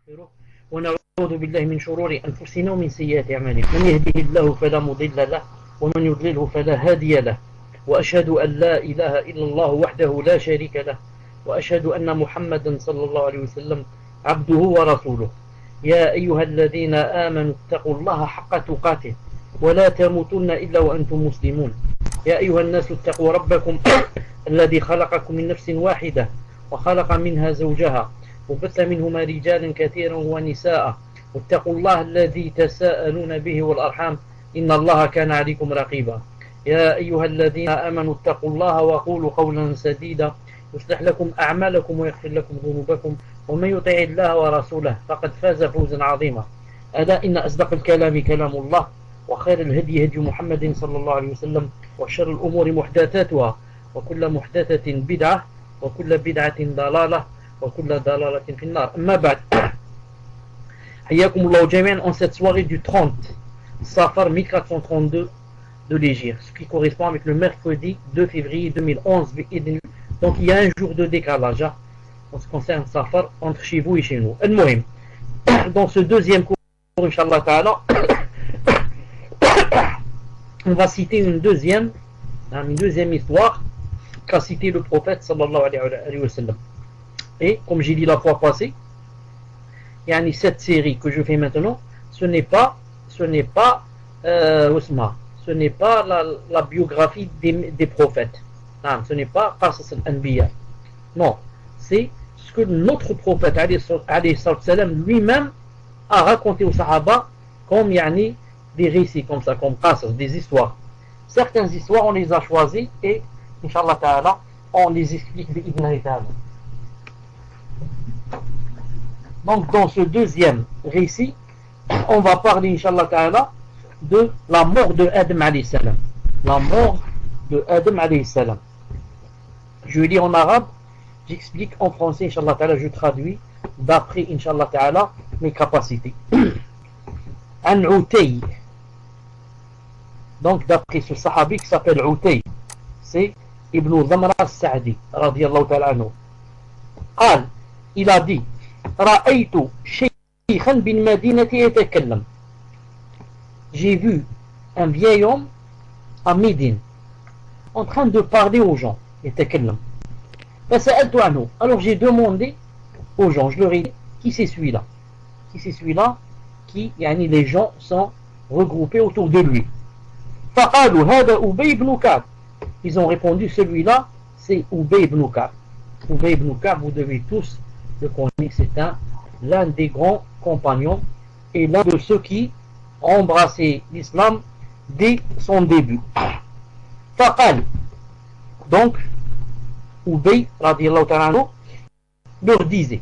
ونستغفره ونعوذ بالله من شرور أنفسنا ومن سيئات أعمالنا من يهده الله فلا مضل له ومن يضلله فلا هادي له وأشهد أن لا إله إلا الله وحده لا شريك له وأشهد أن محمدا صلى الله عليه وسلم عبده ورسوله يا أيها الذين آمنوا اتقوا الله حق تقاته ولا تموتن إلا وأنتم مسلمون يا أيها الناس اتقوا ربكم الذي خلقكم من نفس واحدة وخلق منها زوجها وبث منهما رجالا كثيرا ونساء واتقوا الله الذي تساءلون به والأرحام إن الله كان عليكم رقيبا يا أيها الذين آمنوا اتقوا الله وقولوا قولا سديدا يصلح لكم أعمالكم ويغفر لكم ذنوبكم ومن يطع الله ورسوله فقد فاز فوزا عظيما ألا إن أصدق الكلام كلام الله وخير الهدي هدي محمد صلى الله عليه وسلم وشر الأمور محدثاتها وكل محدثة بدعة وكل بدعة ضلالة وكل ضلالة في النار أما بعد حياكم الله جميعا en cette soirée du 30 Safar 1432 de l'Hégire, ce qui correspond avec le mercredi 2 février 2011. Donc il y a un jour de décalage en ce qui concerne Safar entre chez vous et chez nous. Al-Muhim, dans ce deuxième cours, Inch'Allah Ta'ala, on va citer une deuxième histoire qu'a cité le prophète sallallahu alayhi wa sallam. Et comme j'ai dit la fois passée, cette série que je fais maintenant, ce n'est pas la biographie des prophètes. Non, ce n'est pas Qasas al-Anbiya. Non, c'est ce que notre prophète alayhi salam lui-même a raconté aux Sahaba comme des récits comme ça, comme Qasas, des histoires. Certaines histoires, on les a choisies et, Inch'Allah Ta'ala, on les explique bi'idhnillahi ta'ala. Donc dans ce deuxième récit, on va parler, Inch'Allah Ta'ala, de la mort de Adam alayhi salam. La mort de Adam alayhi salam. Je lis en arabe, j'explique en français, Inch'Allah Ta'ala, je traduis d'après, Inch'Allah Ta'ala, mes capacités. An Utay. Donc d'après ce sahabi qui s'appelle Utay, c'est Ibn Zamra al-Sa'di, radiyallahu ta'ala anhu. قال, il a dit, رأيت شيخا بالمدينة يتكلم. J'ai vu un vieil homme à Médine en train de parler aux gens. يتكلم. فسألت عنه. Alors j'ai demandé aux gens, je leur ai dit, qui c'est celui-là? Qui c'est celui-là qui, les gens sont regroupés autour de lui. فقالوا هذا أبي بن كعب. Ils ont répondu, celui-là, c'est Ubay ibn Ka'b. Ubay ibn Ka'b, vous devez tous le connaître, c'est l'un des grands compagnons et l'un de ceux qui ont embrassé l'islam dès son début. فقال. Donc, Ubay, radiyallahu ta'ala anhu, leur disait,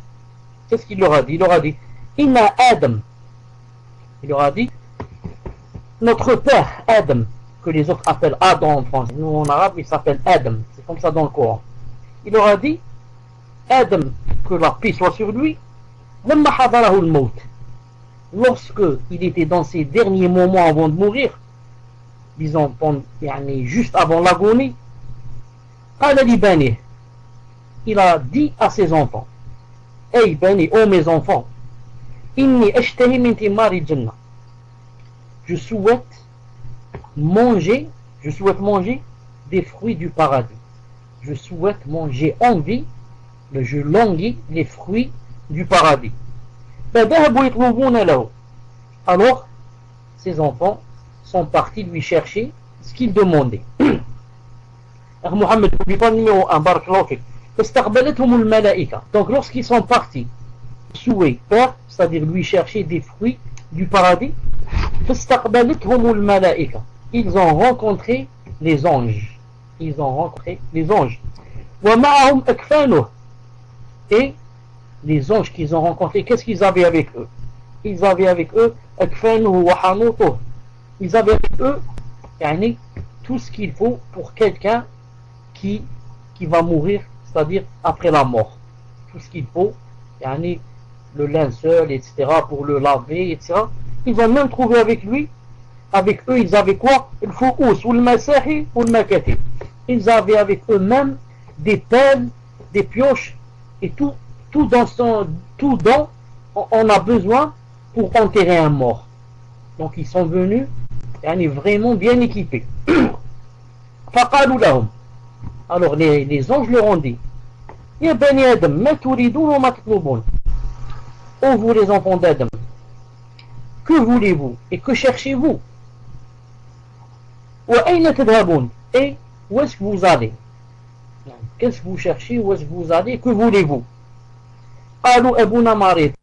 qu'est-ce qu'il leur a dit? Il leur a dit, Inna Adam. Il leur a dit, notre père Adam, que les autres appellent Adam en France, nous en arabe il s'appelle Adam, c'est comme ça dans le Coran. Il leur a dit, Adam, que la paix soit sur lui, lorsque il était dans ses derniers moments avant de mourir, disons juste avant l'agonie, il a dit à ses enfants, hey bani, oh mes enfants, inni ashtahi min thimari jannah, je souhaite manger des fruits du paradis. Je souhaite manger envie, je languis les fruits du paradis. Alors, ses enfants sont partis lui chercher ce qu'il demandait. Mohammed, n'oublie pas le numéro 1, donc lorsqu'ils sont partis, souhait faire, c'est-à-dire lui chercher des fruits du paradis, ils ont rencontré les anges. Et les anges qu'ils ont rencontrés, qu'est-ce qu'ils avaient avec eux? Ils avaient avec eux ils avaient avec eux tout ce qu'il faut pour quelqu'un qui va mourir, c'est-à-dire après la mort. Tout ce qu'il faut, le linceul, etc., pour le laver, etc. Ils ont même trouvé avec eux, ils avaient quoi? Il faut ou le masahi ou le makati. Ils avaient avec eux-mêmes des pelles, des pioches et tout dans on a besoin pour enterrer un mort. Donc ils sont venus vraiment bien équipés. فقالوا لهم, alors les anges leur ont dit, Ya bani Adam, ma turidun wa ma tatlubun. Ô vous les enfants d'Adam, que voulez-vous et que cherchez-vous? Wa ayna tadhabun, et où est-ce que vous allez? Qu'est-ce que vous cherchez? Où est-ce que vous allez? Que voulez-vous? Qalu abuna marid.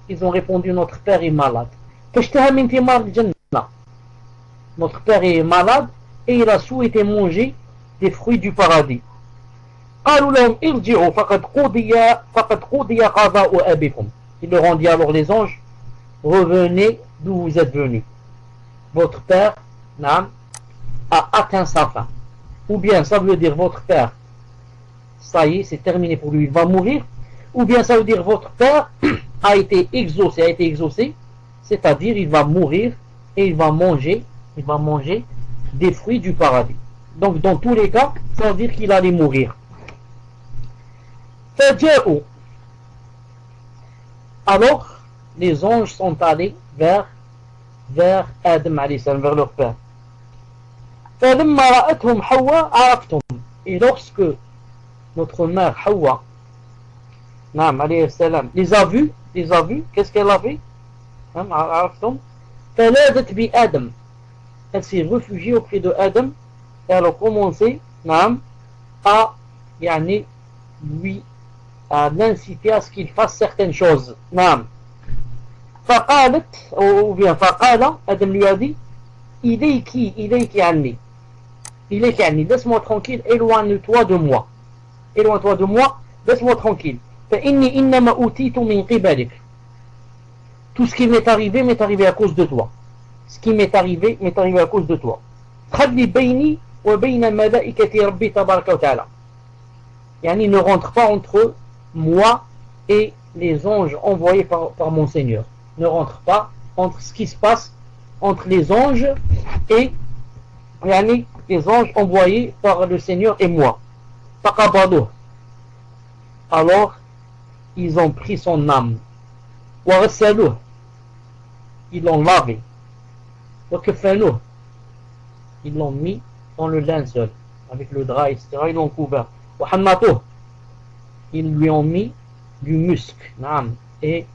Ils ont répondu, notre père est malade. Fashtaha min thimar al-jannah. Notre père est malade et il a souhaité manger des fruits du paradis. قالوا لهم ارجعوا فقد قضي قضاء أبيكم. Ils leur ont dit alors les anges, revenez d'où vous êtes venus. Votre père a atteint sa fin. Ou bien ça veut dire votre père, ça y est, c'est terminé pour lui, il va mourir. Ou bien ça veut dire votre père a été exaucé, c'est-à-dire il va mourir et il va manger des fruits du paradis. Donc dans tous les cas, ça veut dire qu'il allait mourir. Alors les anges sont allés vers Adam alayhi salam, vers leur père. Et lorsque notre mère Hawa alayhi salam les a vus, qu'est-ce qu'elle a fait? Elle s'est réfugiée auprès de Adam et elle a commencé à l'inciter à ce qu'il fasse certaines choses. فقال Adam lui a dit, إليك عني, laisse-moi tranquille, éloigne-toi de moi, laisse-moi tranquille. فإني إنما أوتيت من قبلك. Tout ce qui m'est arrivé à cause de toi. Ce qui m'est arrivé à cause de toi. خلي بيني وبين ملائكة ربي تبارك وتعالى. Ne rentre pas entre moi et les anges envoyés par mon Seigneur. Ne rentre pas entre ce qui se passe entre les anges et les anges envoyés par le Seigneur et moi. فقبضوه. Alors ils ont pris son âme. وغسلوه. Ils l'ont lavé. وكفنوه. Ils l'ont mis dans le linceul avec le drap, etc. Ils l'ont couvert. وحنطوه. Ils lui ont mis du musc et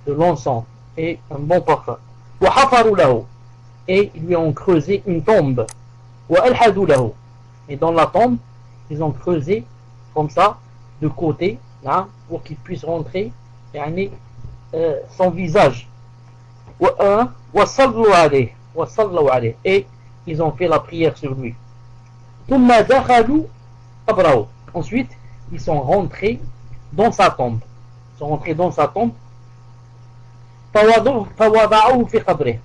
de l'encens et un bon parfum. وحفروا له. Et ils lui ont creusé une tombe. وألحدوا له. Et dans la tombe, ils ont creusé comme ça, de côté, pour qu'il puisse rentrer son visage. وصلوا عليه. Et ils ont fait la prière sur lui. ثم دخلوا قبره. Ensuite, ils sont rentrés dans sa tombe. فوضعوه في قبره.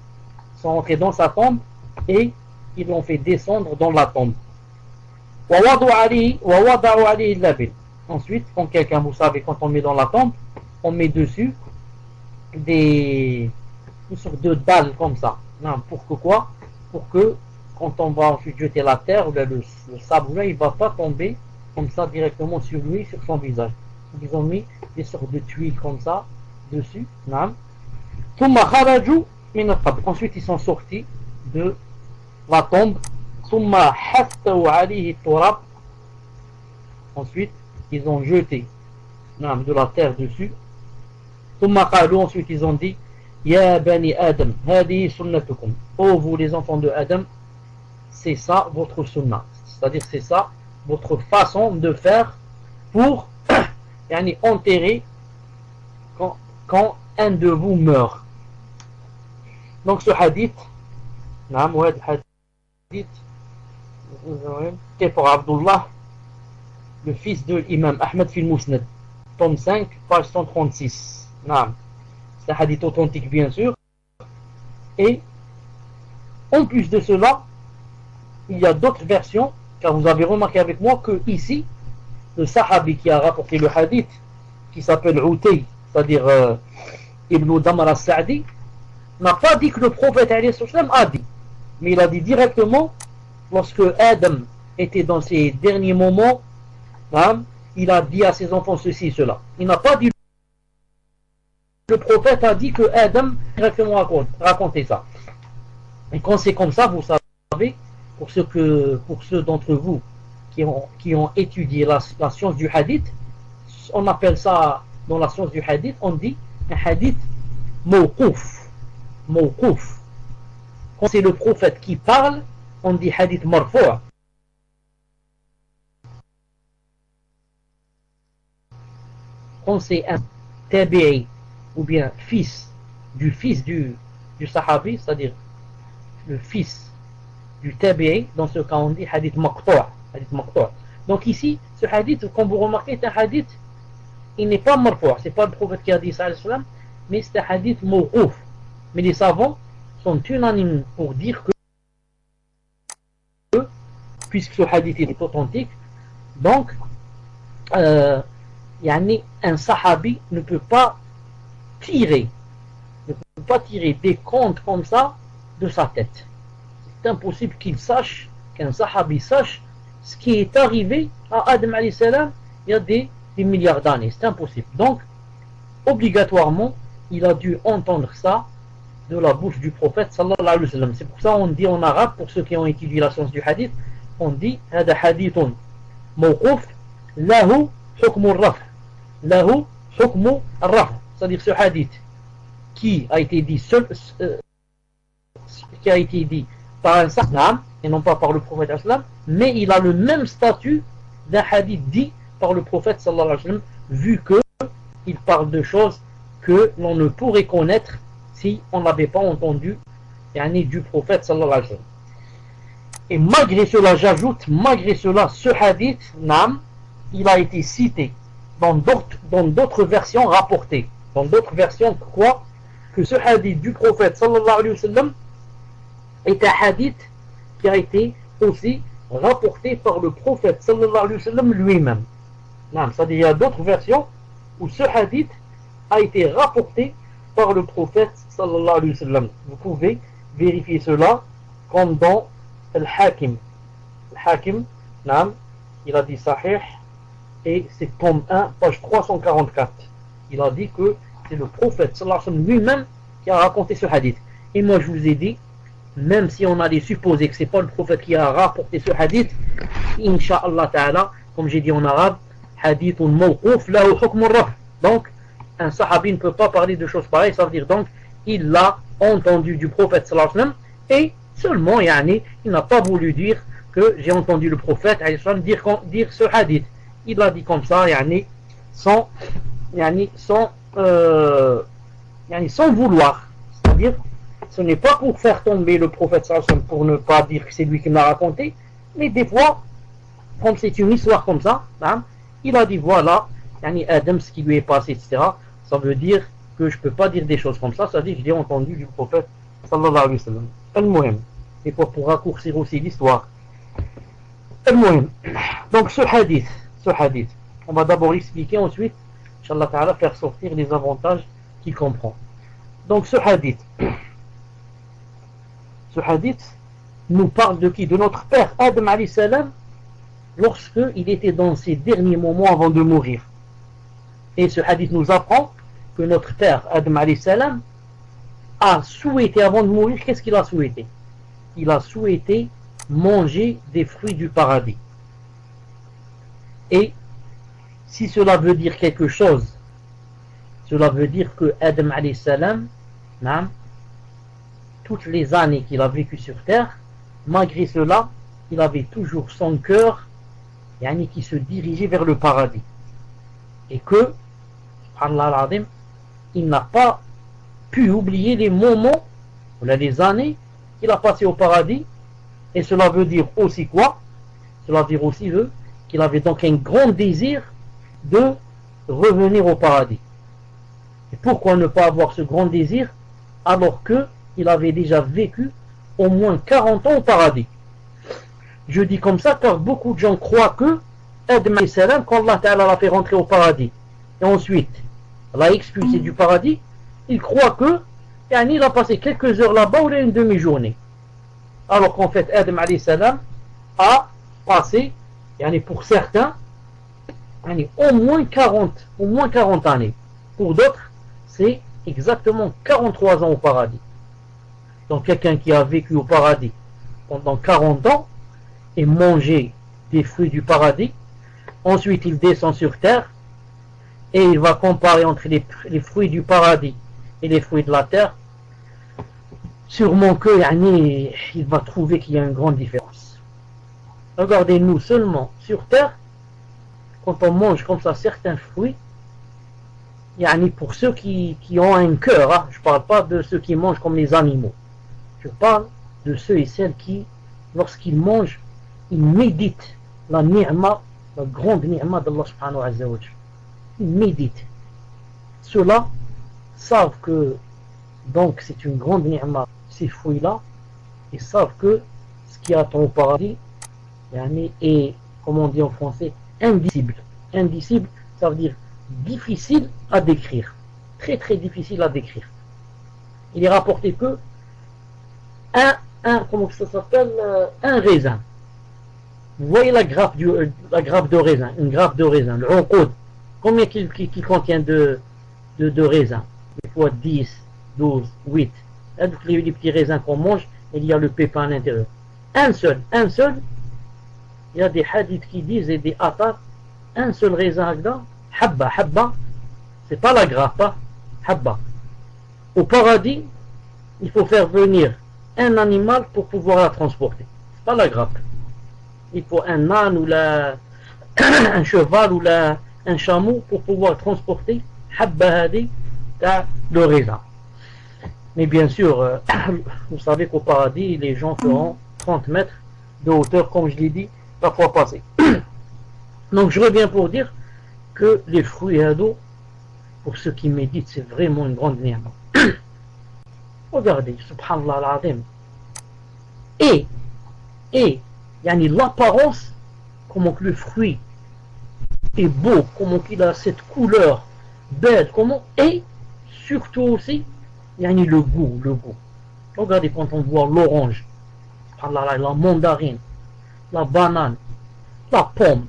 Ils sont rentrés dans sa tombe et ils l'ont fait descendre dans la tombe. ووضعوا عليه اللبن. Ensuite, quand quelqu'un, vous savez, quand on met dans la tombe, on met dessus une sorte de dalle comme ça. Pour que quoi? Pour que quand on va ensuite jeter la terre, le sable, il ne va pas tomber comme ça directement sur lui, sur son visage. Donc, ils ont mis des sortes de tuiles comme ça dessus. Ensuite, ils sont sortis de la tombe. Ensuite, ils ont jeté de la terre dessus. Ensuite, ils ont dit, Ya bani Adam, hadi sunnatukum. Oh, vous les enfants de Adam, c'est ça votre sunnah. C'est-à-dire, c'est ça votre façon de faire pour enterrer quand un de vous meurt. Donc, ce hadith, c'est pour Abdullah, le fils de l'imam Ahmed fil Musnad, tome 5, page 136. C'est un hadith authentique, bien sûr. Et en plus de cela, il y a d'autres versions, car vous avez remarqué avec moi que ici, le sahabi qui a rapporté le hadith, qui s'appelle Utay, c'est-à-dire Ibn Damar al-Sa'di, n'a pas dit que le prophète a dit, mais il a dit directement, lorsque Adam était dans ses derniers moments, il a dit à ses enfants ceci, cela. Il n'a pas dit le prophète a dit que Adam directement raconté ça. Et quand c'est comme ça, vous savez, pour ceux d'entre vous qui ont étudié la science du hadith, on appelle ça, dans la science du hadith, on dit un hadith mawqouf. Mawqouf. Quand c'est le prophète qui parle, on dit hadith marfou'. Quand c'est un tabi'i ou bien fils du sahabi, c'est-à-dire le fils du tabi'i, dans ce cas on dit hadith maqtou'. Donc ici, ce hadith, comme vous remarquez, est un hadith, il n'est pas marfou', c'est pas le prophète qui a dit ça, mais c'est un hadith mawqouf. Mais les savants sont unanimes pour dire que, puisque ce hadith est authentique, donc un sahabi ne peut pas tirer des comptes comme ça de sa tête. C'est impossible qu'un sahabi sache ce qui est arrivé à Adam alayhi salam il y a des milliards d'années. C'est impossible. Donc, obligatoirement, il a dû entendre ça de la bouche du prophète sallallahu alayhi wa sallam. C'est pour ça qu'on dit en arabe, pour ceux qui ont étudié la science du hadith, on dit hada hadithun mawquf lahu hukmu ar-raf'. Lahu hukmu ar-raf'. C'est-à-dire ce hadith qui a été dit par un sahab et non pas par le prophète sallam, mais il a le même statut d'un hadith dit par le prophète sallallahu alayhi wa sallam, vu que il parle de choses que l'on ne pourrait connaître si on n'avait pas entendu du prophète sallallahu alayhi wa sallam. Et malgré cela, j'ajoute, ce hadith, il a été cité dans d'autres versions rapportées. Dans d'autres versions, quoi? Que ce hadith du prophète sallallahu alayhi wa sallam est un hadith qui a été aussi rapporté par le prophète sallallahu alayhi wa sallam lui-même. C'est-à-dire il y a d'autres versions où ce hadith a été rapporté par le prophète sallallahu alayhi wa sallam. Vous pouvez vérifier cela comme dans Al-Hakim. Al-Hakim, il a dit sahih et c'est tome 1, page 344. Il a dit que c'est le prophète sallallahu alayhi wa sallam lui-même qui a raconté ce hadith. Et moi je vous ai dit, même si on allait supposer que ce n'est pas le prophète qui a rapporté ce hadith, Inch'Allah ta'ala, comme j'ai dit en arabe, hadithun mawqouf lahu hukm ar-raf'. Donc, un sahabi ne peut pas parler de choses pareilles, ça veut dire donc, il l'a entendu du prophète sallallahu alayhi wa sallam, et seulement, il n'a pas voulu dire que j'ai entendu le prophète dire ce hadith. Il l'a dit comme ça, sans vouloir. C'est-à-dire, ce n'est pas pour faire tomber le prophète sallallahu alayhi wa sallam, pour ne pas dire que c'est lui qui l'a raconté, mais des fois, comme c'est une histoire comme ça, il a dit voilà, Adam, ce qui lui est passé, etc. Ça veut dire que je ne peux pas dire des choses comme ça, ça veut dire que je l'ai entendu du prophète sallallahu alayhi wa sallam. Al-Muhim. Et pour raccourcir aussi l'histoire. Al-Muhim. Donc ce hadith, on va d'abord expliquer, ensuite, Inch'Allah ta'ala, faire sortir les avantages qu'il comprend. Donc ce hadith nous parle de qui? De notre père Adam alayhi salam, lorsqu'il était dans ses derniers moments avant de mourir. Et ce hadith nous apprend que notre père Adam alayhi salam a souhaité, avant de mourir, qu'est-ce qu'il a souhaité? Il a souhaité manger des fruits du paradis. Et si cela veut dire quelque chose, cela veut dire que Adam alayhi salam, toutes les années qu'il a vécu sur terre, malgré cela, il avait toujours son cœur qui se dirigeait vers le paradis. Et que, subhanallah al-azim, il n'a pas pu oublier les moments, les années qu'il a passé au paradis. Et cela veut dire aussi quoi? Cela veut dire aussi qu'il avait donc un grand désir de revenir au paradis. Et pourquoi ne pas avoir ce grand désir alors qu'il avait déjà vécu au moins 40 ans au paradis? Je dis comme ça car beaucoup de gens croient que Adam alayhi salam, quand Allah Ta'ala l'a fait rentrer au paradis et ensuite l'a expulsé du paradis, ils croient que il a passé quelques heures là-bas ou une demi-journée, alors qu'en fait Adam alayhi salam a passé pour certains au moins 40 années. Pour d'autres c'est exactement 43 ans au paradis. Donc quelqu'un qui a vécu au paradis pendant 40 ans et mangé des fruits du paradis, ensuite il descend sur terre et il va comparer entre les fruits du paradis et les fruits de la terre. Sûrement que il va trouver qu'il y a une grande différence. Regardez-nous seulement sur terre, quand on mange comme ça certains fruits, pour ceux qui ont un cœur, hein, je ne parle pas de ceux qui mangent comme les animaux, je parle de ceux et celles qui, lorsqu'ils mangent, ils méditent la ni'ma, la grande ni'ma d'Allah subhanahu wa ta'ala. Ils méditent. Ceux-là savent que donc c'est une grande ni'ma, ces fruits-là, ils savent que ce qui attend au paradis est, comme on dit en français, indicible. Indicible, ça veut dire difficile à décrire. Très très difficile à décrire. Il est rapporté que comment ça s'appelle, un raisin. Vous voyez la grappe de raisin, une grappe de raisin, le uqud, combien qu'il contient de raisin? Des fois 10, 12, 8. Là, donc, les petits raisins qu'on mange, il y a le pépin à l'intérieur. Un seul. Il y a des hadiths qui disent, et des athars, un seul raisin, habba, c'est pas la grappe, hein, habba. Au paradis, il faut faire venir un animal pour pouvoir la transporter. C'est pas la grappe. Il faut un âne ou un cheval ou un chameau pour pouvoir transporter habba hadi, le raisin. Mais bien sûr, vous savez qu'au paradis, les gens feront 30 mètres de hauteur, comme je l'ai dit la fois passée. Donc je reviens pour dire que les fruits et ados, pour ceux qui méditent, c'est vraiment une grande ni'ma. Regardez, subhanallah al-azim. Et l'apparence, comment que le fruit est beau, comment qu'il a cette couleur belle, et surtout aussi, le goût. Regardez quand on voit l'orange, la mandarine, la banane, la pomme,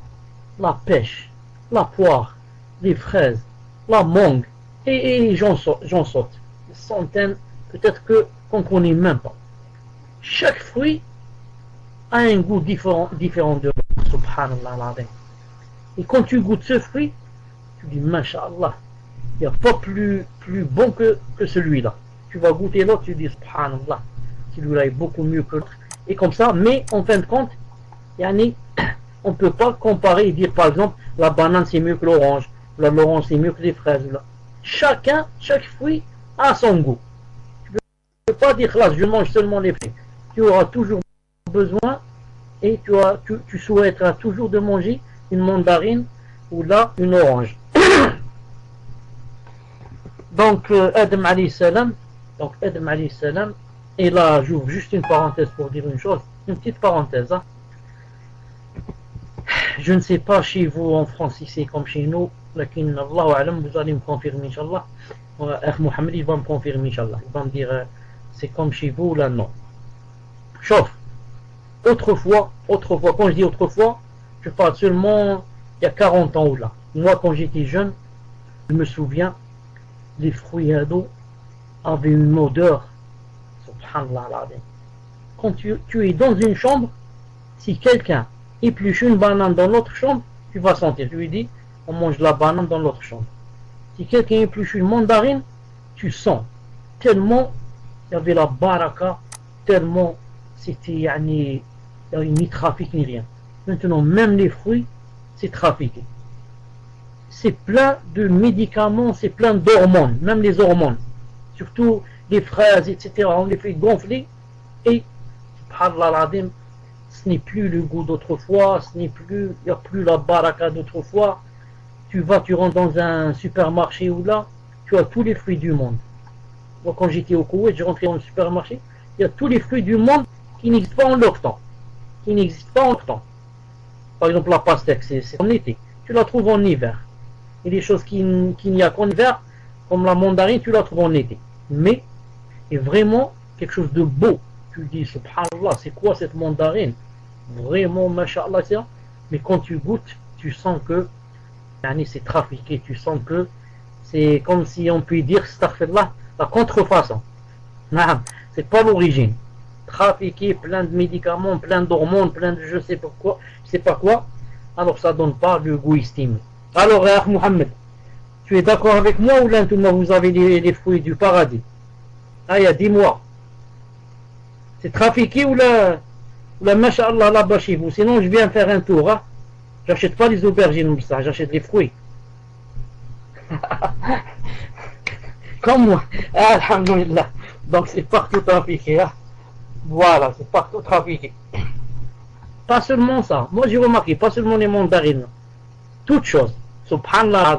la pêche, la poire, les fraises, la mangue, et j'en saute. Des centaines, peut-être qu'on ne connaît même pas. Chaque fruit a un goût différent de l'autre, subhanallah. Et quand tu goûtes ce fruit, tu dis, masha'Allah, il n'y a pas plus bon que celui-là. Tu vas goûter l'autre, tu dis, subhanallah, celui-là est beaucoup mieux que l'autre. Et comme ça, mais en fin de compte, on ne peut pas comparer et dire, par exemple, la banane c'est mieux que l'orange, l'orange c'est mieux que les fraises. Chaque fruit a son goût. Tu ne peux pas dire, là, je mange seulement les fruits. Tu auras toujours besoin et tu souhaiteras toujours de manger une mandarine ou une orange. Donc Adam alayhi salam, et là j'ouvre juste une parenthèse pour dire une chose, une petite parenthèse, hein. Je ne sais pas chez vous en France si c'est comme chez nous, mais Allahu a'lam, vous allez me confirmer Inch'Allah. Mohamed il va me confirmer Inch'Allah, il va me dire c'est comme chez vous là, non. Sauf autrefois, quand je dis autrefois, je parle seulement il y a 40 ans ou là. Moi quand j'étais jeune, je me souviens, les fruits ados avaient une odeur, subhanallah. Quand tu es dans une chambre, si quelqu'un épluche une banane dans l'autre chambre, tu vas sentir. Tu lui dis, on mange la banane dans l'autre chambre. Si quelqu'un épluche une mandarine, tu sens. Tellement il y avait la baraka, tellement c'était, il n'y avait ni trafic ni rien. Maintenant, même les fruits, c'est trafiqué. C'est plein de médicaments, c'est plein d'hormones, même les hormones, surtout les fraises, etc. On les fait gonfler et, subhanallah, ce n'est plus le goût d'autrefois, il n'y a plus la baraka d'autrefois. Tu rentres dans un supermarché où là, tu as tous les fruits du monde. Moi, quand j'étais au Koweït, je rentrais dans le supermarché, il y a tous les fruits du monde qui n'existent pas en leur temps. Par exemple, la pastèque, c'est en été. Tu la trouves en hiver. Et des choses qu'il n'y a qu'en hiver, comme la mandarine, tu la trouves en été. Mais, c'est vraiment quelque chose de beau. Tu dis, subhanallah, c'est quoi cette mandarine? Vraiment, masha'Allah, mais quand tu goûtes, tu sens que c'est trafiqué, tu sens que C'est comme si on peut dire, astaghfirullah, la contrefaçon. C'est pas l'origine. Trafiquer plein de médicaments, plein d'hormones, plein de je sais pas quoi, alors ça donne pas le goût estimé. Alors, Mohamed, tu es d'accord avec moi ou là, tout le monde, vous avez les fruits du paradis? Ah, dis-moi. C'est trafiqué ou là, masha'Allah, là-bas chez vous? Sinon, je viens faire un tour. Hein? J'achète pas les aubergines ou ça, j'achète les fruits. Comme moi. Alhamdulillah. Donc, c'est partout trafiqué. Hein? Voilà, c'est partout trafiqué. Pas seulement ça. Moi, j'ai remarqué, pas seulement les mandarines. Toutes choses. Subhanallah.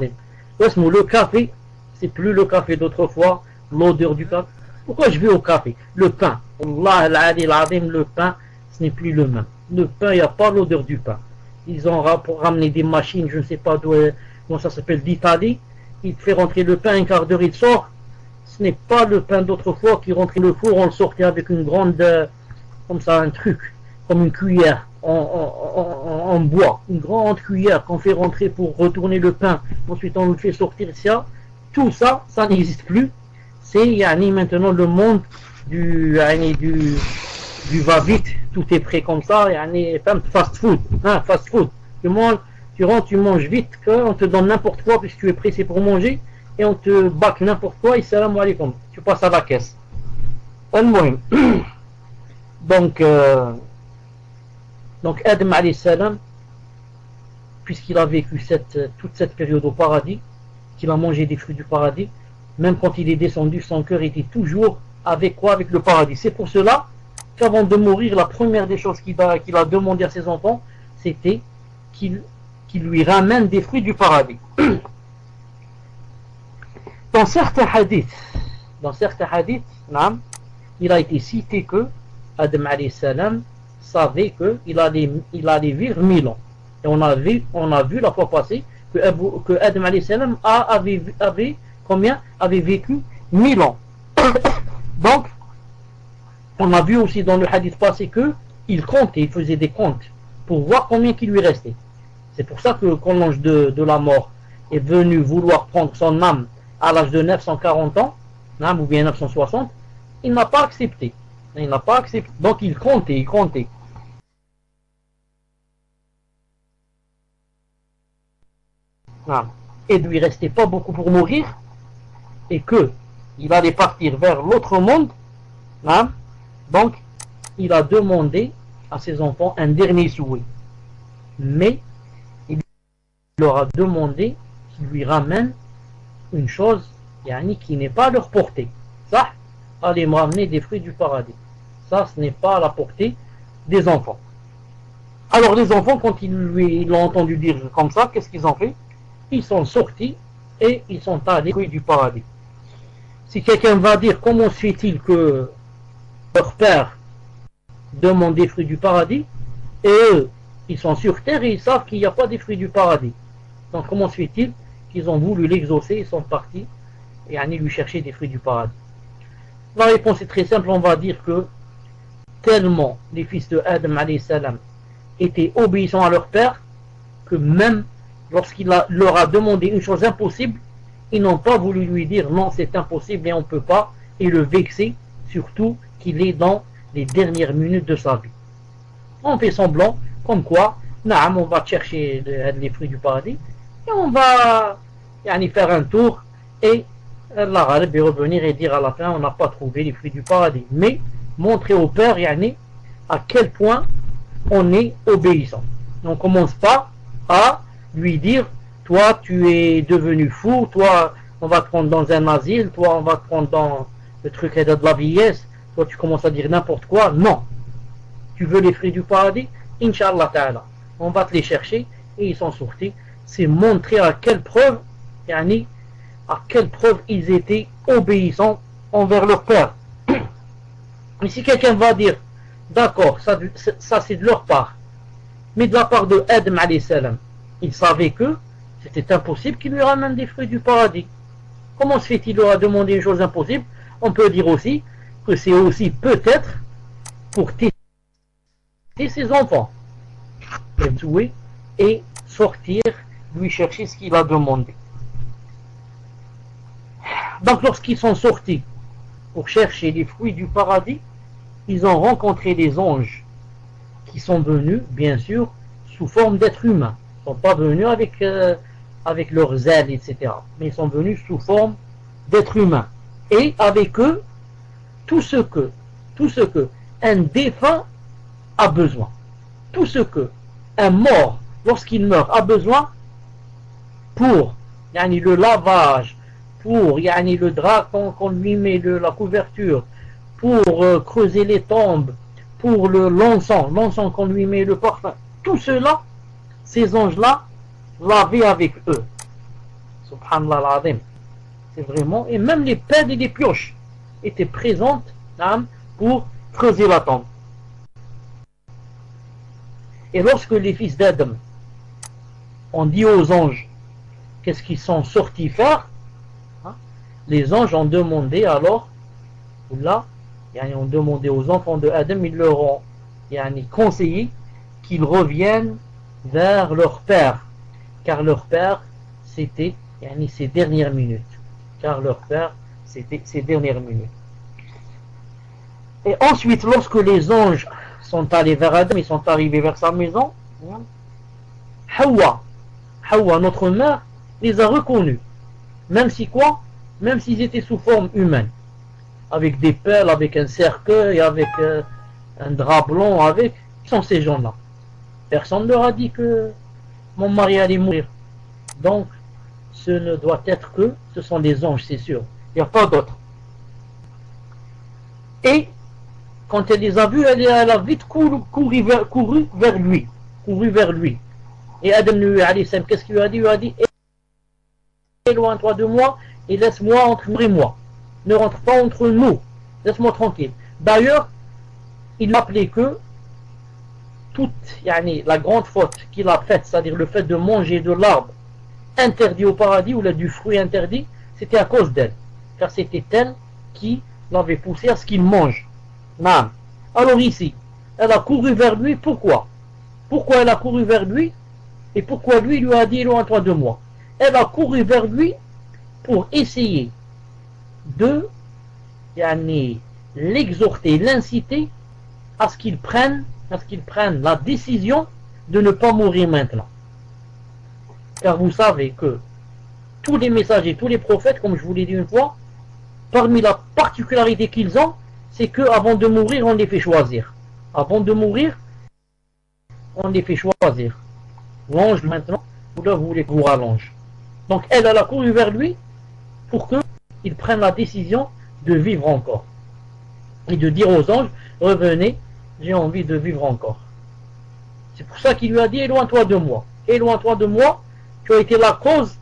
Le café, c'est plus le café d'autrefois. L'odeur du café. Pourquoi je vais au café? Le pain. Allah le pain, ce n'est plus le même. Le pain, il n'y a pas l'odeur du pain. Ils ont ramené des machines, je ne sais pas comment ça s'appelle, d'Italie. Il fait rentrer le pain, un quart d'heure, il sort. Ce n'est pas le pain d'autrefois qui rentrait le four, on le sortait avec une grande, comme ça, un truc, comme une cuillère en bois, une grande cuillère qu'on fait rentrer pour retourner le pain. Ensuite, on le fait sortir ça. Tout ça, ça n'existe plus. C'est maintenant le monde du va-vite, tout est prêt comme ça, fast food. Hein, fast food. Tu rentres, tu manges vite, on te donne n'importe quoi puisque tu es pressé pour manger, et on te bac n'importe quoi, et salam alaikum. Tu passes à la caisse. Donc, Adam alayhi salam, puisqu'il a vécu toute cette période au paradis, qu'il a mangé des fruits du paradis, même quand il est descendu, son cœur était toujours avec quoi? Avec le paradis. C'est pour cela qu'avant de mourir, la première des choses qu'il a demandé à ses enfants, c'était qu'il lui ramène des fruits du paradis. Dans certains hadiths, il a été cité que Adam alayhi salam savait qu'il allait vivre 1000 ans. Et on a vu la fois passée que Adam alayhi salam avait vécu 1000 ans. Donc, on a vu aussi dans le hadith passé qu'il comptait, il faisait des comptes pour voir combien qu'il lui restait. C'est pour ça que quand l'ange de la mort est venu vouloir prendre son âme à l'âge de 940 ans, ou bien 960, il n'a pas accepté. Donc il comptait. Et il lui restait pas beaucoup pour mourir, et qu'il allait partir vers l'autre monde. Donc il a demandé à ses enfants un dernier souhait, mais il leur a demandé qu'ils lui ramènent une chose qui n'est pas à leur portée. Ça, allez me ramener des fruits du paradis. Ça, ce n'est pas à la portée des enfants. Alors les enfants, quand ils l'ont entendu dire comme ça, qu'est-ce qu'ils ont fait? Ils sont sortis et ils sont allés aux fruits du paradis. Si quelqu'un va dire comment se fait-il que leur père demande des fruits du paradis, et eux, ils sont sur terre et ils savent qu'il n'y a pas des fruits du paradis. Donc comment se fait-il qu'ils ont voulu l'exaucer, ils sont partis et aller lui chercher des fruits du paradis? La réponse est très simple, on va dire que tellement les fils de Adam alayhi salam étaient obéissants à leur père, que même lorsqu'il leur a demandé une chose impossible, ils n'ont pas voulu lui dire non, c'est impossible et on ne peut pas, et le vexer, surtout qu'il est dans les dernières minutes de sa vie. On fait semblant, comme quoi, on va chercher les fruits du paradis, et on va faire un tour, et l'arabe va revenir et dire à la fin, on n'a pas trouvé les fruits du paradis. Mais montrer au père, à quel point on est obéissant. On ne commence pas à lui dire, toi tu es devenu fou, toi on va te prendre dans un asile, toi on va te prendre dans le truc de la vieillesse, toi tu commences à dire n'importe quoi. Non, tu veux les fruits du paradis, Inch'Allah ta'ala, on va te les chercher, et ils sont sortis. C'est montrer à quelle preuve ils étaient obéissants envers leur père. Mais si quelqu'un va dire d'accord, ça c'est de leur part, mais de la part de Adam alayhi salam, il savait que c'était impossible qu'il lui ramène des fruits du paradis. Comment se fait-il leur a demandé une chose impossible? On peut dire aussi que c'est aussi peut-être pour tester ses enfants, et sortir, lui chercher ce qu'il a demandé. Donc lorsqu'ils sont sortis pour chercher les fruits du paradis, ils ont rencontré des anges qui sont venus, bien sûr, sous forme d'êtres humains. Ils ne sont pas venus avec leurs ailes, etc. Mais ils sont venus sous forme d'êtres humains. Et avec eux, tout ce que un défunt a besoin. Tout ce que un mort, lorsqu'il meurt, a besoin pour le lavage, pour le drap qu'on lui met, la couverture, pour creuser les tombes, pour l'encens qu'on lui met, le parfum, tout cela, ces anges-là lavaient avec eux. Subhanallah al-Azim. C'est vraiment, et même les pelles et les pioches étaient présentes pour creuser la tombe. Et lorsque les fils d'Adam ont dit aux anges qu'est-ce qu'ils sont sortis faire, les anges ont demandé alors, là, ont demandé aux enfants de Adam, ils leur ont conseillé qu'ils reviennent vers leur père, car leur père c'était ses dernières minutes. Car leur père c'était ses dernières minutes. Et ensuite, lorsque les anges sont allés vers Adam, ils sont arrivés vers sa maison, Hawa, notre mère, les a reconnus. Même si quoi? Même s'ils étaient sous forme humaine. Avec des pelles, avec un cercueil, avec un drap blanc, qui sont ces gens-là? Personne ne leur a dit que mon mari allait mourir. Donc, ce ne doit être que, ce sont des anges, c'est sûr. Il n'y a pas d'autres. Et, quand elle les a vus, elle a vite couru vers lui. Et Adam lui a dit, qu'est-ce qu'il lui a dit? Il lui a dit, éloigne-toi de moi et laisse-moi entre nous et moi. Ne rentre pas entre nous. Laisse-moi tranquille. D'ailleurs, il appelait que toute la grande faute qu'il a faite, c'est-à-dire le fait de manger de l'arbre interdit au paradis ou du fruit interdit, c'était à cause d'elle. Car c'était elle qui l'avait poussé à ce qu'il mange. Non. Alors ici, elle a couru vers lui. Pourquoi? Pourquoi elle a couru vers lui? Et pourquoi lui a dit éloigne-toi de moi? Elle a couru vers lui pour essayer de l'exhorter, l'inciter à ce qu'il prenne la décision de ne pas mourir maintenant. Car vous savez que tous les messagers, tous les prophètes, comme je vous l'ai dit une fois, parmi la particularité qu'ils ont, c'est qu'avant de mourir, on les fait choisir. Avant de mourir, on les fait choisir. L'ange maintenant, vous voulez que vous rallonge. Donc elle a couru vers lui pour qu'il prenne la décision de vivre encore. Et de dire aux anges, revenez, j'ai envie de vivre encore. C'est pour ça qu'il lui a dit, éloigne-toi de moi. Éloigne-toi de moi, tu as été la cause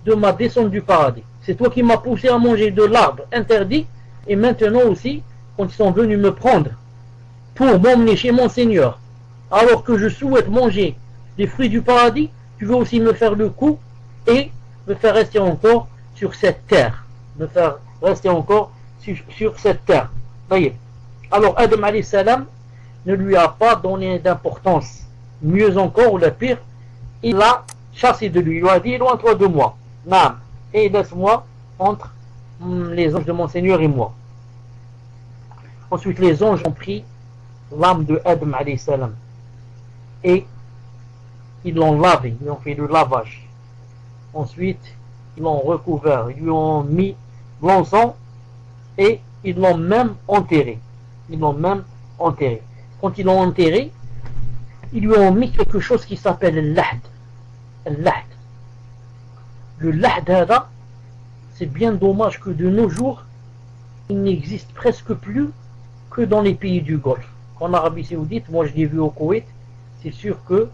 de ma descente du paradis. C'est toi qui m'as poussé à manger de l'arbre interdit, et maintenant aussi, quand ils sont venus me prendre pour m'emmener chez mon Seigneur, alors que je souhaite manger les fruits du paradis, tu veux aussi me faire le coup et me faire rester encore sur cette terre. Me faire rester encore sur cette terre. Voyez. Alors Adam alayhi salam ne lui a pas donné d'importance. Mieux encore, ou le pire, il l'a chassé de lui. Il lui a dit, éloigne-toi de moi. Naam. Et laisse-moi entre les anges de mon Seigneur et moi. Ensuite, les anges ont pris l'âme de Adam alayhi salam et ils l'ont lavé, ils ont fait le lavage. Ensuite, ils l'ont recouvert, ils lui ont mis l'encens et ils l'ont même enterré. Quand ils l'ont enterré, ils lui ont mis quelque chose qui s'appelle le lahd. Le lahd, c'est bien dommage que de nos jours, il n'existe presque plus que dans les pays du Golfe. En Arabie Saoudite, moi je l'ai vu au Koweït, c'est sûr que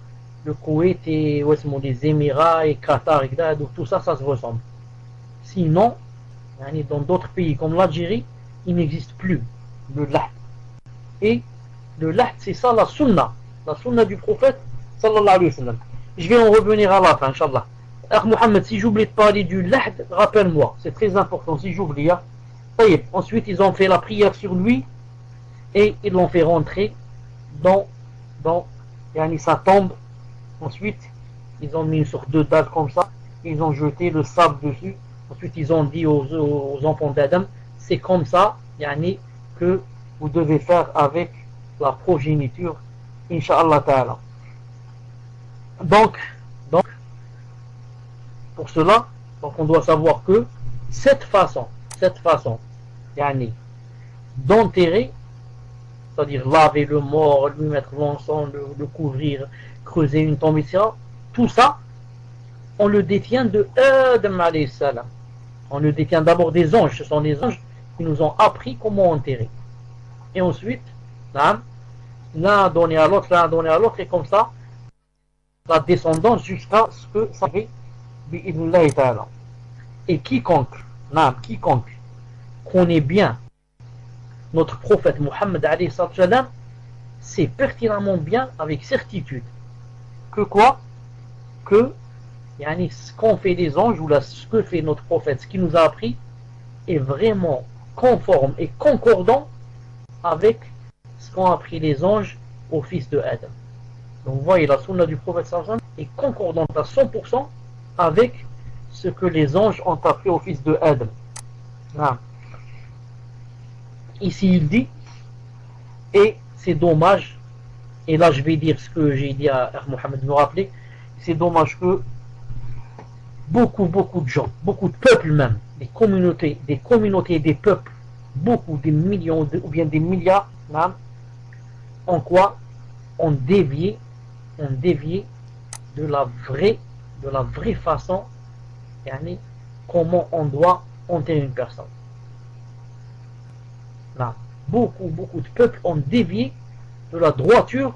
le Koweït et les Émirats et Qatar, donc tout ça, ça se ressemble. Sinon, dans d'autres pays comme l'Algérie, il n'existe plus le lahd. Et le lahd, c'est ça la sunna du prophète sallallahu alayhi wa sallam. Je vais en revenir à la fin, Inch'Allah. Alors Mohamed, si j'oublie de parler du lahd, rappelle-moi, c'est très important si j'oublie. Ensuite, ils ont fait la prière sur lui et ils l'ont fait rentrer dans sa tombe. Ensuite, ils ont mis une sorte de dalle comme ça, ils ont jeté le sable dessus Ensuite, ils ont dit aux enfants d'Adam, c'est comme ça, yani, que vous devez faire avec la progéniture, Inch'Allah Ta'ala. Donc, pour cela, donc on doit savoir que cette façon, yani, d'enterrer, c'est-à-dire laver le mort, lui mettre l'encens, le couvrir, creuser une tombe, etc., tout ça, on le détient de Adam alayhi salam. On le détient d'abord des anges. Ce sont les anges qui nous ont appris comment enterrer. Et ensuite, l'un donné à l'autre, et comme ça, la descendance jusqu'à ce que ça fait bi'idnillahi ta'ala. Et quiconque connaît bien notre prophète Muhammad alayhi salam, sait pertinemment bien, avec certitude, que quoi? Que yani, ce qu'ont fait les anges, ou ce que fait notre prophète, ce qu'il nous a appris, est vraiment conforme et concordant avec ce qu'ont appris les anges au fils de Adam. Donc vous voyez, la sunna du prophète sallallahu est concordante à 100% avec ce que les anges ont appris au fils de Adam. Ah. Ici il dit, et c'est dommage, et là je vais dire ce que j'ai dit à Mohamed me rappeler, c'est dommage que beaucoup de gens, beaucoup de peuples même, des communautés et des peuples, beaucoup, des millions ou bien des milliards, en quoi on dévié de la vraie façon, yani, comment on doit enterrer une personne. Là, beaucoup de peuples ont dévié de la droiture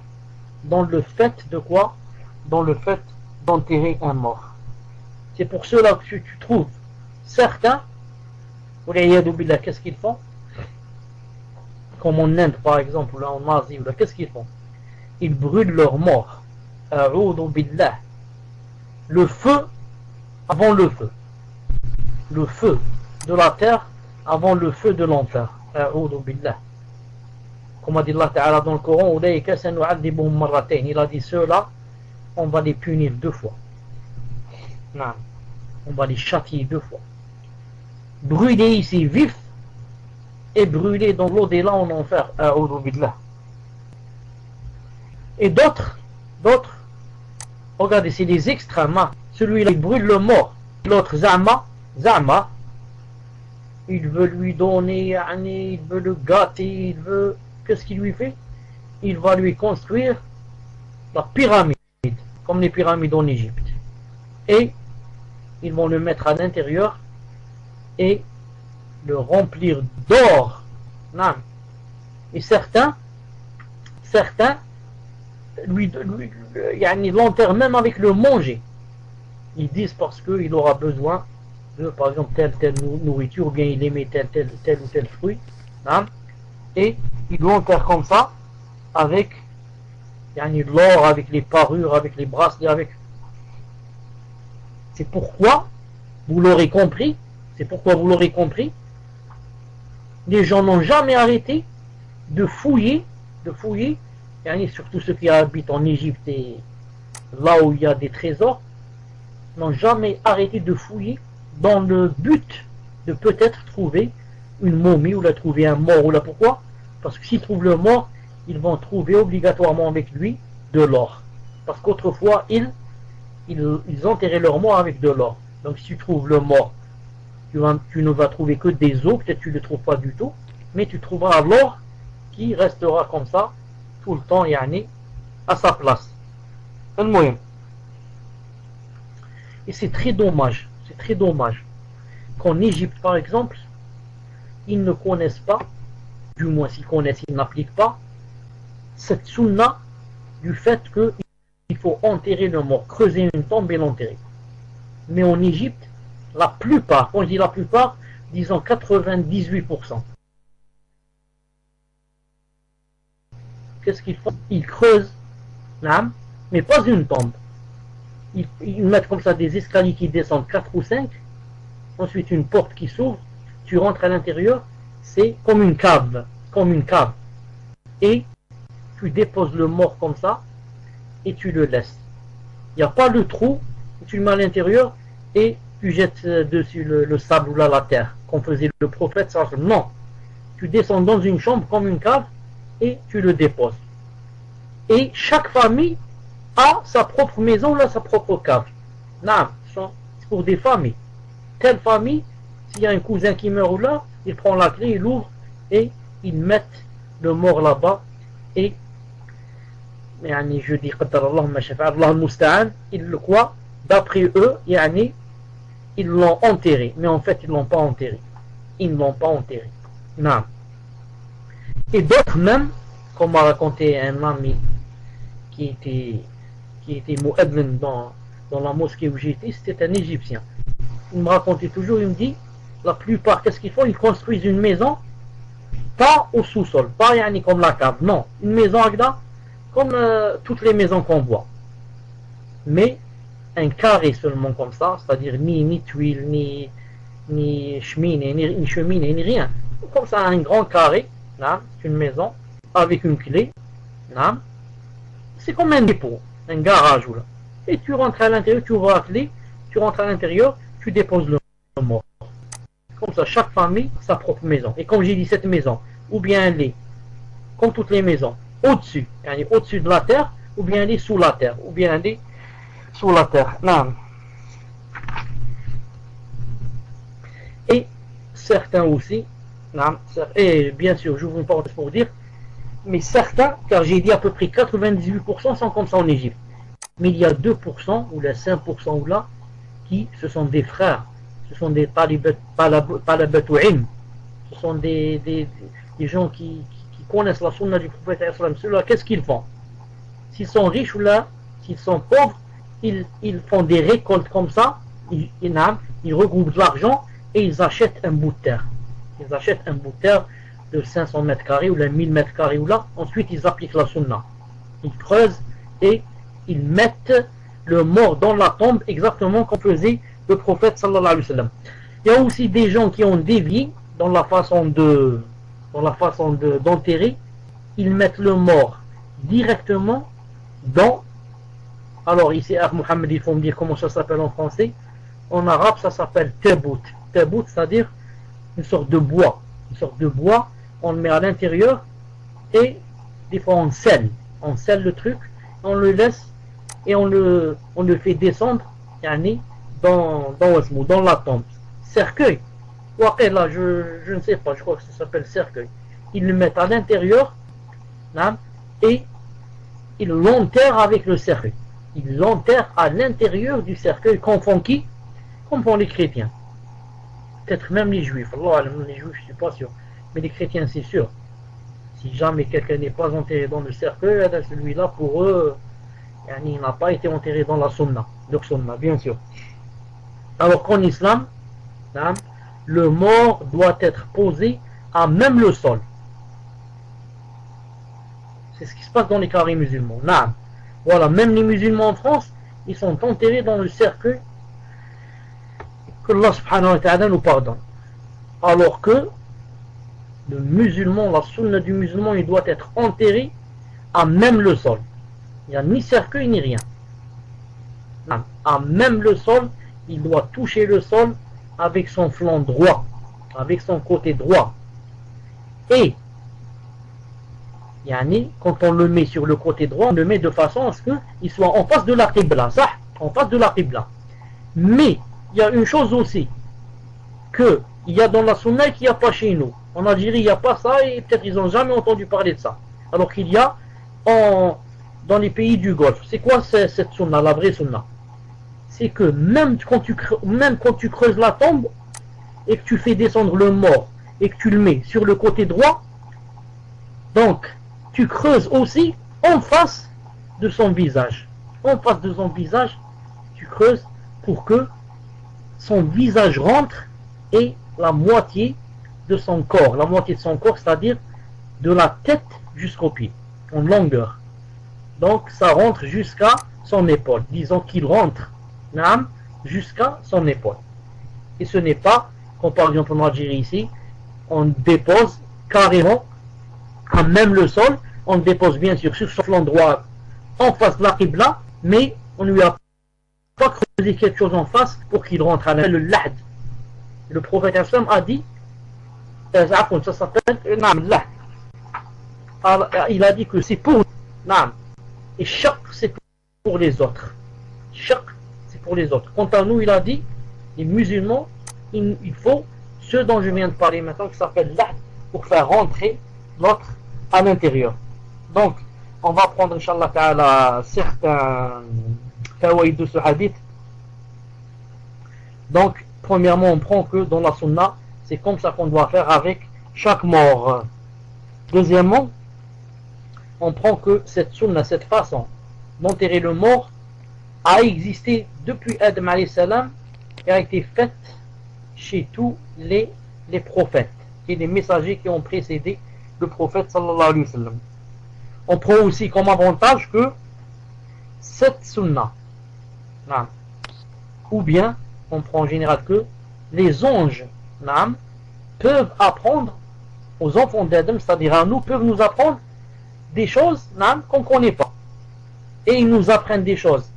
dans le fait de quoi? Dans le fait d'enterrer un mort. C'est pour cela que tu trouves certains, qu'est-ce qu'ils font? Comme en Inde par exemple, là en Asie, qu'est-ce qu'ils font? Ils brûlent leurs morts. Le feu avant le feu. Le feu de la terre avant le feu de l'enfer. Comme a dit Allah Ta'ala dans le Coran, il a dit ceux-là, on va les punir 2 fois. Non. On va les châtier 2 fois. Brûler ici vif et brûler dans l'au-delà en enfer. Et d'autres, regardez, c'est les extrêmes. Hein. Celui-là, il brûle le mort. L'autre, Zama, il veut lui donner, il veut le gâter, qu'est-ce qu'il lui fait? Il va lui construire la pyramide, comme les pyramides en Égypte. Et ils vont le mettre à l'intérieur et le remplir d'or. Et certains l'enterrent même avec le manger. Ils disent parce qu'il aura besoin de, par exemple, telle nourriture, ou bien il aimait tel ou tel fruit. Et ils l'enterrent comme ça, avec l'or, avec les parures, avec les bracelets, avec... C'est pourquoi, vous l'aurez compris, les gens n'ont jamais arrêté de fouiller, surtout ceux qui habitent en Égypte et là où il y a des trésors, n'ont jamais arrêté de fouiller dans le but de peut-être trouver une momie ou trouver un mort ou pourquoi? Parce que s'ils trouvent le mort, ils vont trouver obligatoirement avec lui de l'or. Parce qu'autrefois, ils enterraient leur mort avec de l'or. Donc si tu trouves le mort, tu ne vas trouver que des os, peut-être tu ne le trouves pas du tout, mais tu trouveras l'or qui restera comme ça tout le temps, à sa place. Et c'est très dommage qu'en Égypte par exemple, ils ne connaissent pas, du moins s'ils connaissent, ils n'appliquent pas cette sunna du fait qu'il faut enterrer le mort, creuser une tombe et l'enterrer. Mais en Égypte, la plupart, quand je dis la plupart, disons 98%. Qu'est-ce qu'ils font? Ils creusent, mais pas une tombe. Ils mettent comme ça des escaliers qui descendent 4 ou 5, ensuite une porte qui s'ouvre, tu rentres à l'intérieur, c'est comme une cave, et tu déposes le mort comme ça, et tu le laisses. Il n'y a pas le trou, tu le mets à l'intérieur, et tu jettes dessus le sable ou la terre, comme faisait le prophète. Non, tu descends dans une chambre comme une cave et tu le déposes. Et chaque famille a sa propre maison, là, sa propre cave. Non, c'est pour des familles. Telle famille, s'il y a un cousin qui meurt là, il prend la clé, il ouvre et ils mettent le mort là-bas. Et je dis ils le croient, d'après eux, ils l'ont enterré. Mais en fait, ils ne l'ont pas enterré. Ils ne l'ont pas enterré. Non. Et d'autres même, comme m'a raconté un ami qui était mu'adhin dans la mosquée où j'étais, c'était un Égyptien. Il me racontait toujours, il me dit, la plupart, qu'est-ce qu'ils font? Ils construisent une maison, pas au sous-sol, pas comme la cave, non, une maison comme toutes les maisons qu'on voit. Mais un carré seulement comme ça, c'est-à-dire ni tuile, ni cheminée, ni rien. Comme ça, un grand carré, c'est une maison, avec une clé, c'est comme un dépôt, un garage. Là. Et tu rentres à l'intérieur, tu ouvres la clé, tu rentres à l'intérieur, tu déposes le mort. Comme ça, chaque famille a sa propre maison. Et comme j'ai dit, cette maison, ou bien elle est, comme toutes les maisons, au-dessus, au-dessus de la terre, ou bien elle est sous la terre, ou bien elle est sous la terre. Non. Et certains aussi, et bien sûr, je vous parle pour dire, mais certains, car j'ai dit à peu près 98% sont comme ça en Égypte. Mais il y a 2% ou les 5% ou là qui ce sont des frères, ce sont des talabatu'im, ce sont des gens qui connaissent la sunna du prophète. Ceux-là, qu'est-ce qu'ils font? S'ils sont riches ou là, s'ils sont pauvres, ils font des récoltes comme ça, ils regroupent de l'argent et ils achètent un bout de terre. Ils achètent un bout de terre de 500 mètres carrés ou de 1000 mètres carrés ou là, ensuite ils appliquent la sunna. Ils creusent et ils mettent le mort dans la tombe exactement comme faisait le prophète sallallahu alayhi wa sallam. Il y a aussi des gens qui ont dévié dans la façon d'enterrer. Ils mettent le mort directement dans, alors ici à Mohammed il faut me dire comment ça s'appelle en français. En arabe ça s'appelle tabout. Tabout, c'est-à-dire une sorte de bois, on le met à l'intérieur et des fois on scelle le truc, on le laisse et on le fait descendre dans la tombe. Cercueil, là, je ne sais pas, je crois que ça s'appelle cercueil. Ils le mettent à l'intérieur et ils l'enterrent avec le cercueil. Ils l'enterrent à l'intérieur du cercueil. Confond qui? Confond les chrétiens. Peut-être même les juifs. Allah, les juifs, je ne suis pas sûr. Mais les chrétiens, c'est sûr. Si jamais quelqu'un n'est pas enterré dans le cercueil, celui-là, pour eux, il n'a pas été enterré dans la sunna. Leur sunna, bien sûr. Alors qu'en islam, le mort doit être posé à même le sol. C'est ce qui se passe dans les carrés musulmans. Voilà, même les musulmans en France, ils sont enterrés dans le cercueil. Que Allah subhanahu wa ta'ala nous pardonne. Alors que le musulman, la sunna du musulman, il doit être enterré à même le sol. Il n'y a ni cercueil ni rien. À même le sol, il doit toucher le sol avec son flanc droit, avec son côté droit. Et quand on le met sur le côté droit, on le met de façon à ce qu'il soit en face de la qibla, ça, en face de la qibla. Mais il y a une chose aussi que il y a dans la sunna et qu'il n'y a pas chez nous. En Algérie, il n'y a pas ça et peut-être ils n'ont jamais entendu parler de ça. Alors qu'il y a dans les pays du Golfe. C'est quoi cette sunna, la vraie sunna? C'est que même quand tu creuses la tombe et que tu fais descendre le mort et que tu le mets sur le côté droit, donc tu creuses aussi en face de son visage. En face de son visage, tu creuses pour que son visage rentre et la moitié de son corps. La moitié de son corps, c'est-à-dire de la tête jusqu'au pied, en longueur. Donc ça rentre jusqu'à son épaule. Disons qu'il rentre jusqu'à son épaule. Et ce n'est pas, comme par exemple en Algérie ici, on dépose carrément à même le sol, on le dépose bien sûr sur son flanc droit en face de la qibla, mais on lui pas creuser quelque chose en face pour qu'il rentre à le lahd. Le prophète a dit, ça s'appelle lahd. Il a dit que c'est pour Naam. Et chaque c'est pour les autres. Chaque c'est pour les autres. Quant à nous, il a dit, les musulmans, il faut ce dont je viens de parler maintenant, qui s'appelle lahd, pour faire rentrer l'autre à l'intérieur. Donc, on va prendre, Inch'Allah Ta'ala, certains fawaïd de ce hadith. Donc, premièrement, on prend que dans la sunna, c'est comme ça qu'on doit faire avec chaque mort. Deuxièmement, on prend que cette sunna, cette façon d'enterrer le mort, a existé depuis Adam alayhi salam et a été faite chez tous les prophètes et les messagers qui ont précédé le prophète sallallahu alayhi wa sallam. On prend aussi comme avantage que cette sunna, ou bien on prend en général que les anges peuvent apprendre aux enfants d'Adam, c'est-à-dire à nous, peuvent nous apprendre des choses qu'on ne connaît pas. Et ils nous apprennent des choses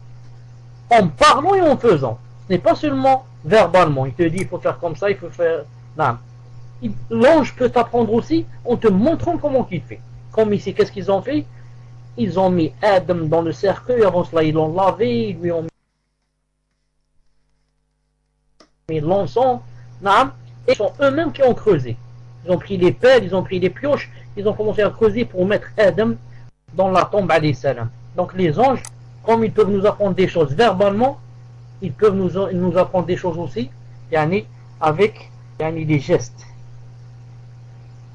en parlant et en faisant. Ce n'est pas seulement verbalement. Il te dit il faut faire comme ça, il faut faire... L'ange peut t'apprendre aussi en te montrant comment il fait. Comme ici, qu'est-ce qu'ils ont fait? Ils ont mis Adam dans le cercueil, avant cela ils l'ont lavé, ils lui ont mis l'encens, et ce sont eux-mêmes qui ont creusé. Ils ont pris les pelles, ils ont pris les pioches, ils ont commencé à creuser pour mettre Adam dans la tombe alayhi salam. Donc les anges, comme ils peuvent nous apprendre des choses verbalement, ils peuvent nous apprendre des choses aussi, avec des gestes.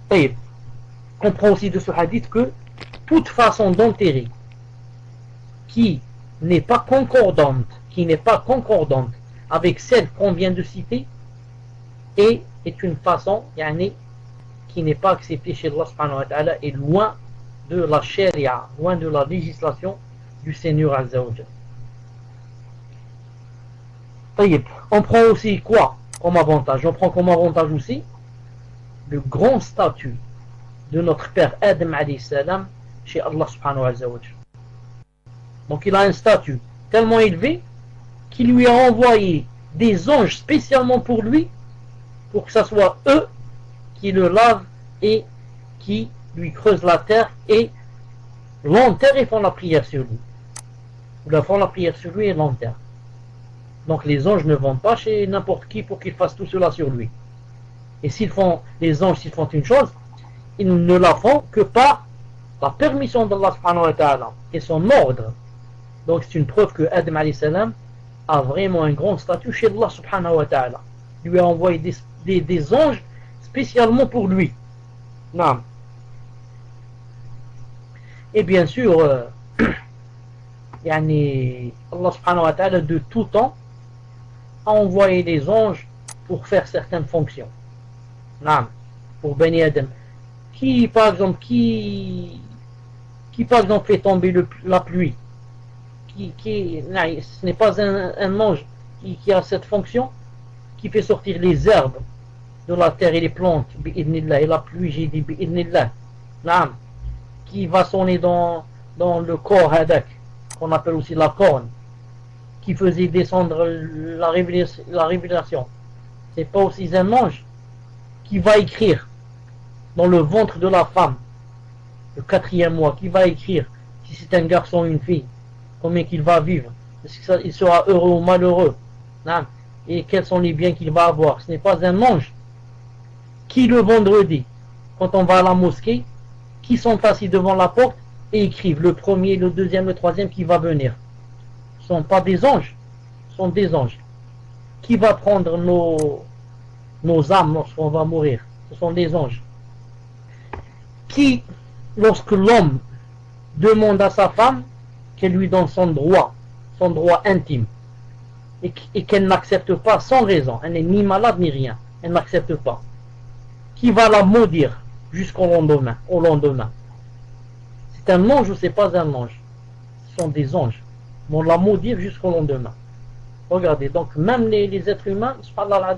Et on comprend aussi de ce hadith que toute façon d'enterrer qui n'est pas concordante avec celle qu'on vient de citer est une façon qui n'est pas acceptée chez Allah subhanahu wa ta'ala et loin de la charia, loin de la législation du Seigneur Azza wa Jalla. On prend aussi quoi comme avantage? On prend comme avantage aussi le grand statut de notre père Adam alayhi salam chez Allah subhanahu wa ta'ala. Donc il a un statut tellement élevé qu'il lui a envoyé des anges spécialement pour lui, pour que ce soit eux qui le lavent et qui lui creusent la terre et l'enterrent et font la prière sur lui. Ils font la prière sur lui et l'enterrent. Donc les anges ne vont pas chez n'importe qui pour qu'ils fassent tout cela sur lui. Et les anges, s'ils font une chose, ils ne la font que par la permission d'Allah subhanahu wa ta'ala et son ordre. Donc c'est une preuve que Adam alayhi salam a vraiment un grand statut chez Allah subhanahu wa ta'ala. Il lui a envoyé des anges spécialement pour lui. Non. Et bien sûr, Allah subhanahu wa ta'ala de tout temps a envoyé des anges pour faire certaines fonctions. Non. Pour Bani Adam. Qui par exemple fait tomber la pluie. Ce n'est pas un ange qui a cette fonction, qui fait sortir les herbes de la terre et les plantes, bi'idnillah, et la pluie, j'ai dit bi'idnillah, qui va sonner dans le corps hadak, qu'on appelle aussi la corne, qui faisait descendre la révélation. C'est pas aussi un ange qui va écrire dans le ventre de la femme, le 4e mois, qui va écrire si c'est un garçon ou une fille, combien qu'il va vivre, est-ce qu'il sera heureux ou malheureux, et quels sont les biens qu'il va avoir. Ce n'est pas un ange qui le vendredi, quand on va à la mosquée, qui sont assis devant la porte et écrivent le premier, le deuxième, le troisième qui va venir. Ce ne sont pas des anges, ce sont des anges. Qui va prendre nos âmes lorsqu'on va mourir? Ce sont des anges. Qui, lorsque l'homme demande à sa femme qu'elle lui donne son droit intime, et qu'elle n'accepte pas sans raison, elle n'est ni malade ni rien, elle n'accepte pas, qui va la maudire jusqu'au lendemain, c'est un ange ou c'est pas un ange? Ce sont des anges, vont la maudire jusqu'au lendemain. Regardez, donc même les êtres humains, Allah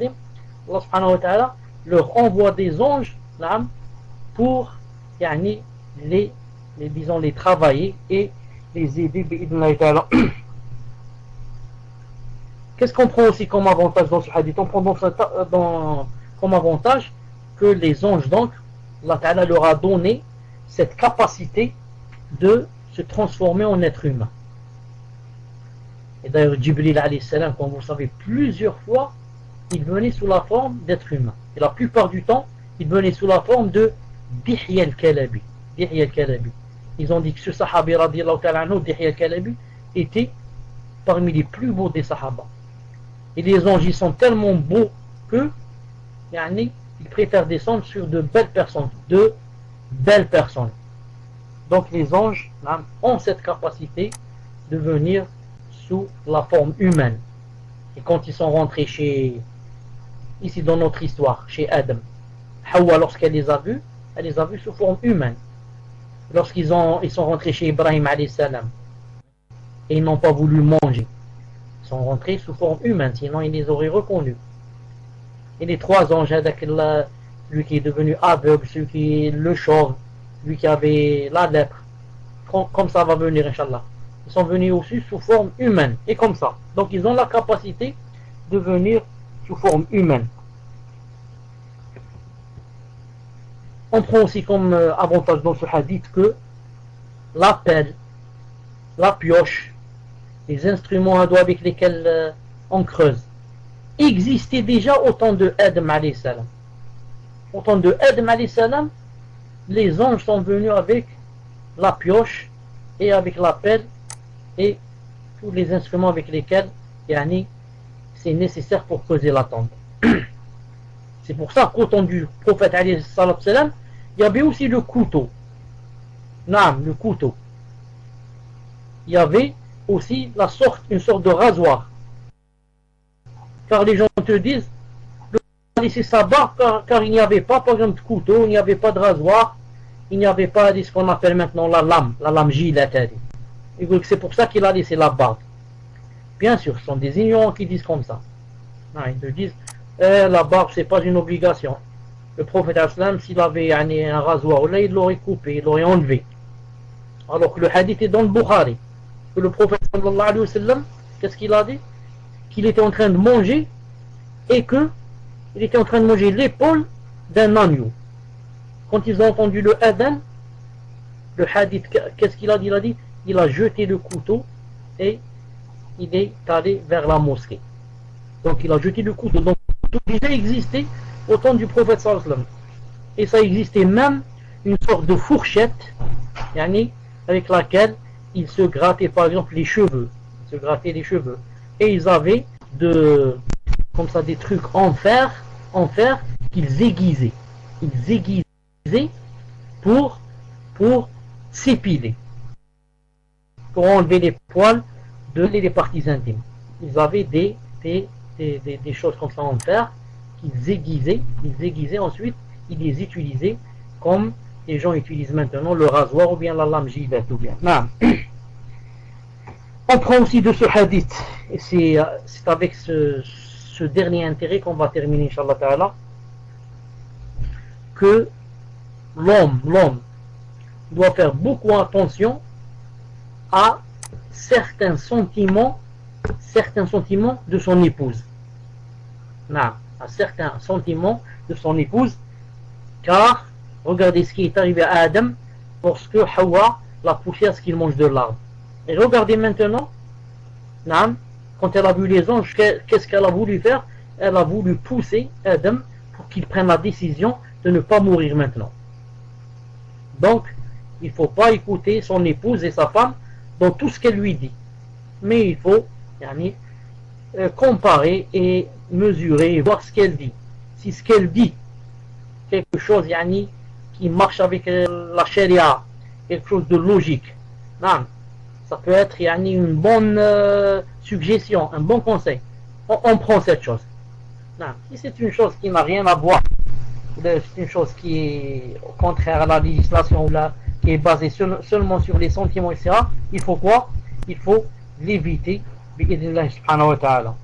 subhanahu wa ta'ala leur envoie des anges pour les travailler et les aider. Qu'est-ce qu'on prend aussi comme avantage dans ce hadith? On prend comme avantage que les anges, donc, Allah Ta'ala leur a donné cette capacité de se transformer en être humain. Et d'ailleurs, Jibril alayhi salam, comme vous savez, plusieurs fois, il venait sous la forme d'être humain. Et la plupart du temps, il venait sous la forme de Dihya al-Kalabi. Dihya al-Kalabi. Ils ont dit que ce sahabi, radiyallahu ta'ala anhu, Dihya al-Kalabi, était parmi les plus beaux des sahaba. Et les anges, ils sont tellement beaux que, ils préfèrent descendre sur de belles personnes. De belles personnes. Donc les anges ont cette capacité de venir sous la forme humaine. Et quand ils sont rentrés ici dans notre histoire, chez Adam, Hawa, lorsqu'elle les a vus, elle les a vus sous forme humaine. Lorsqu'ils sont rentrés chez Ibrahim alayhi salam, et ils n'ont pas voulu manger, ils sont rentrés sous forme humaine, sinon ils les auraient reconnus. Et les trois anges, lui qui est devenu aveugle, celui qui est le chauve, lui qui avait la lèpre, comme ça va venir, Inch'Allah. Ils sont venus aussi sous forme humaine, et comme ça. Donc ils ont la capacité de venir sous forme humaine. On prend aussi comme avantage dans ce hadith que la pelle, la pioche, les instruments avec lesquels on creuse, existaient déjà au temps de Adam alayhi salam. Au temps de Adam alayhi salam, les anges sont venus avec la pioche et avec la pelle et tous les instruments avec lesquels c'est nécessaire pour creuser la tombe. C'est pour ça qu'au temps du prophète alayhi salam, il y avait aussi le couteau. Naam, le couteau. Il y avait aussi une sorte de rasoir. Car les gens te disent, c'est sa barbe, car il n'y avait pas, par exemple, de couteau, il n'y avait pas de rasoir, il n'y avait pas ce qu'on appelle maintenant la lame gilette. Et c'est pour ça qu'il a laissé la barbe. Bien sûr, ce sont des ignorants qui disent comme ça. Non, ils te disent, la barbe, c'est pas une obligation. Le prophète islam, s'il avait un rasoir, là, il l'aurait coupé, il l'aurait enlevé. Alors que le hadith est dans le Bukhari. Que le prophète sallallahu alayhi wa sallam, qu'est-ce qu'il a dit? Qu'il était en train de manger et que il était en train de manger l'épaule d'un agneau. Quand ils ont entendu le adhan, le hadith, qu'est-ce qu'il a dit? Il a jeté le couteau et il est allé vers la mosquée. Donc il a jeté le couteau. Donc tout déjà existait au temps du prophète sallallahu alayhi wa sallam. Et ça existait même une sorte de fourchette, avec laquelle ils se grattaient par exemple les cheveux. Ils se grattaient les cheveux. Et ils avaient comme ça des trucs en fer qu'ils aiguisaient. Ils aiguisaient pour s'épiler, pour enlever les poils des parties intimes. Ils avaient des choses comme ça en fer qu'ils aiguisaient ensuite, ils les utilisaient comme les gens utilisent maintenant le rasoir ou bien la lame gilette ou bien. Non. On prend aussi de ce hadith, et c'est avec ce dernier intérêt qu'on va terminer, Inch'Allah Ta'ala, que l'homme doit faire beaucoup attention à certains sentiments de son épouse. Non, à certains sentiments de son épouse, car regardez ce qui est arrivé à Adam lorsque Hawa l'a poussé à ce qu'il mange de l'arbre. Et regardez maintenant, quand elle a vu les anges, qu'est-ce qu'elle a voulu faire? Elle a voulu pousser Adam pour qu'il prenne la décision de ne pas mourir maintenant. Donc, il ne faut pas écouter son épouse et sa femme dans tout ce qu'elle lui dit. Mais il faut comparer et mesurer et voir ce qu'elle dit. Si ce qu'elle dit, quelque chose qui marche avec la charia, quelque chose de logique, ça peut être une bonne suggestion, un bon conseil. On prend cette chose. Si c'est une chose qui n'a rien à voir, c'est une chose qui est au contraire à la législation ou qui est basée seulement sur les sentiments, etc., il faut quoi? Il faut l'éviter, bi'idhnillah subhanahu wa ta'ala.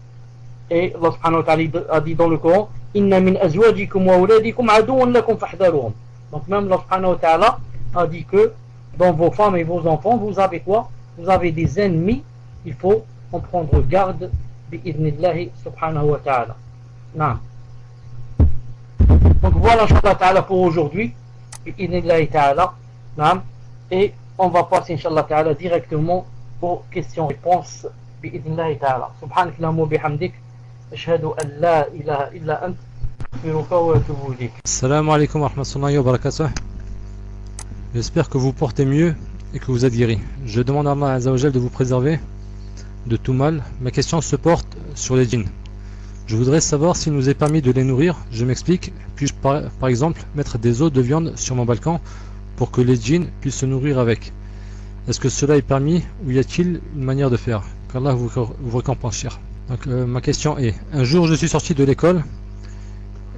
Et Allah subhanahu wa ta'ala a dit dans le Coran, inna min azwajikum wa awladikum aduwwan lakum fahdharuhum. Donc même Allah subhanahu wa ta'ala a dit que dans vos femmes et vos enfants, vous avez quoi? Vous avez des ennemis, il faut en prendre garde بإذن الله سبحانه وتعالى. نعم. Donc voilà, Inch'Allah Ta'ala, pour aujourd'hui. Bi'idhnillahi Ta'ala. Naam. Et on va passer, Inch'Allah Ta'ala, directement aux questions-réponses. Bi'idhnillahi Ta'ala. Subhanakallahumma wa bihamdik. Ashhadu an la ilaha illa ant. Astaghfiruka wa atubu ilayk. Assalamu alaikum wa rahmatullahi wa barakatuh. J'espère que vous portez mieux et que vous êtes guéri. Je demande à Allah Azza wa Jal de vous préserver de tout mal. Ma question se porte sur les djinns. Je voudrais savoir s'il nous est permis de les nourrir. Je m'explique. Puis-je par exemple mettre des os de viande sur mon balcon pour que les djinns puissent se nourrir avec? Est-ce que cela est permis ou y a-t-il une manière de faire? Qu'Allah vous récompense, cher. Donc ma question est, un jour je suis sorti de l'école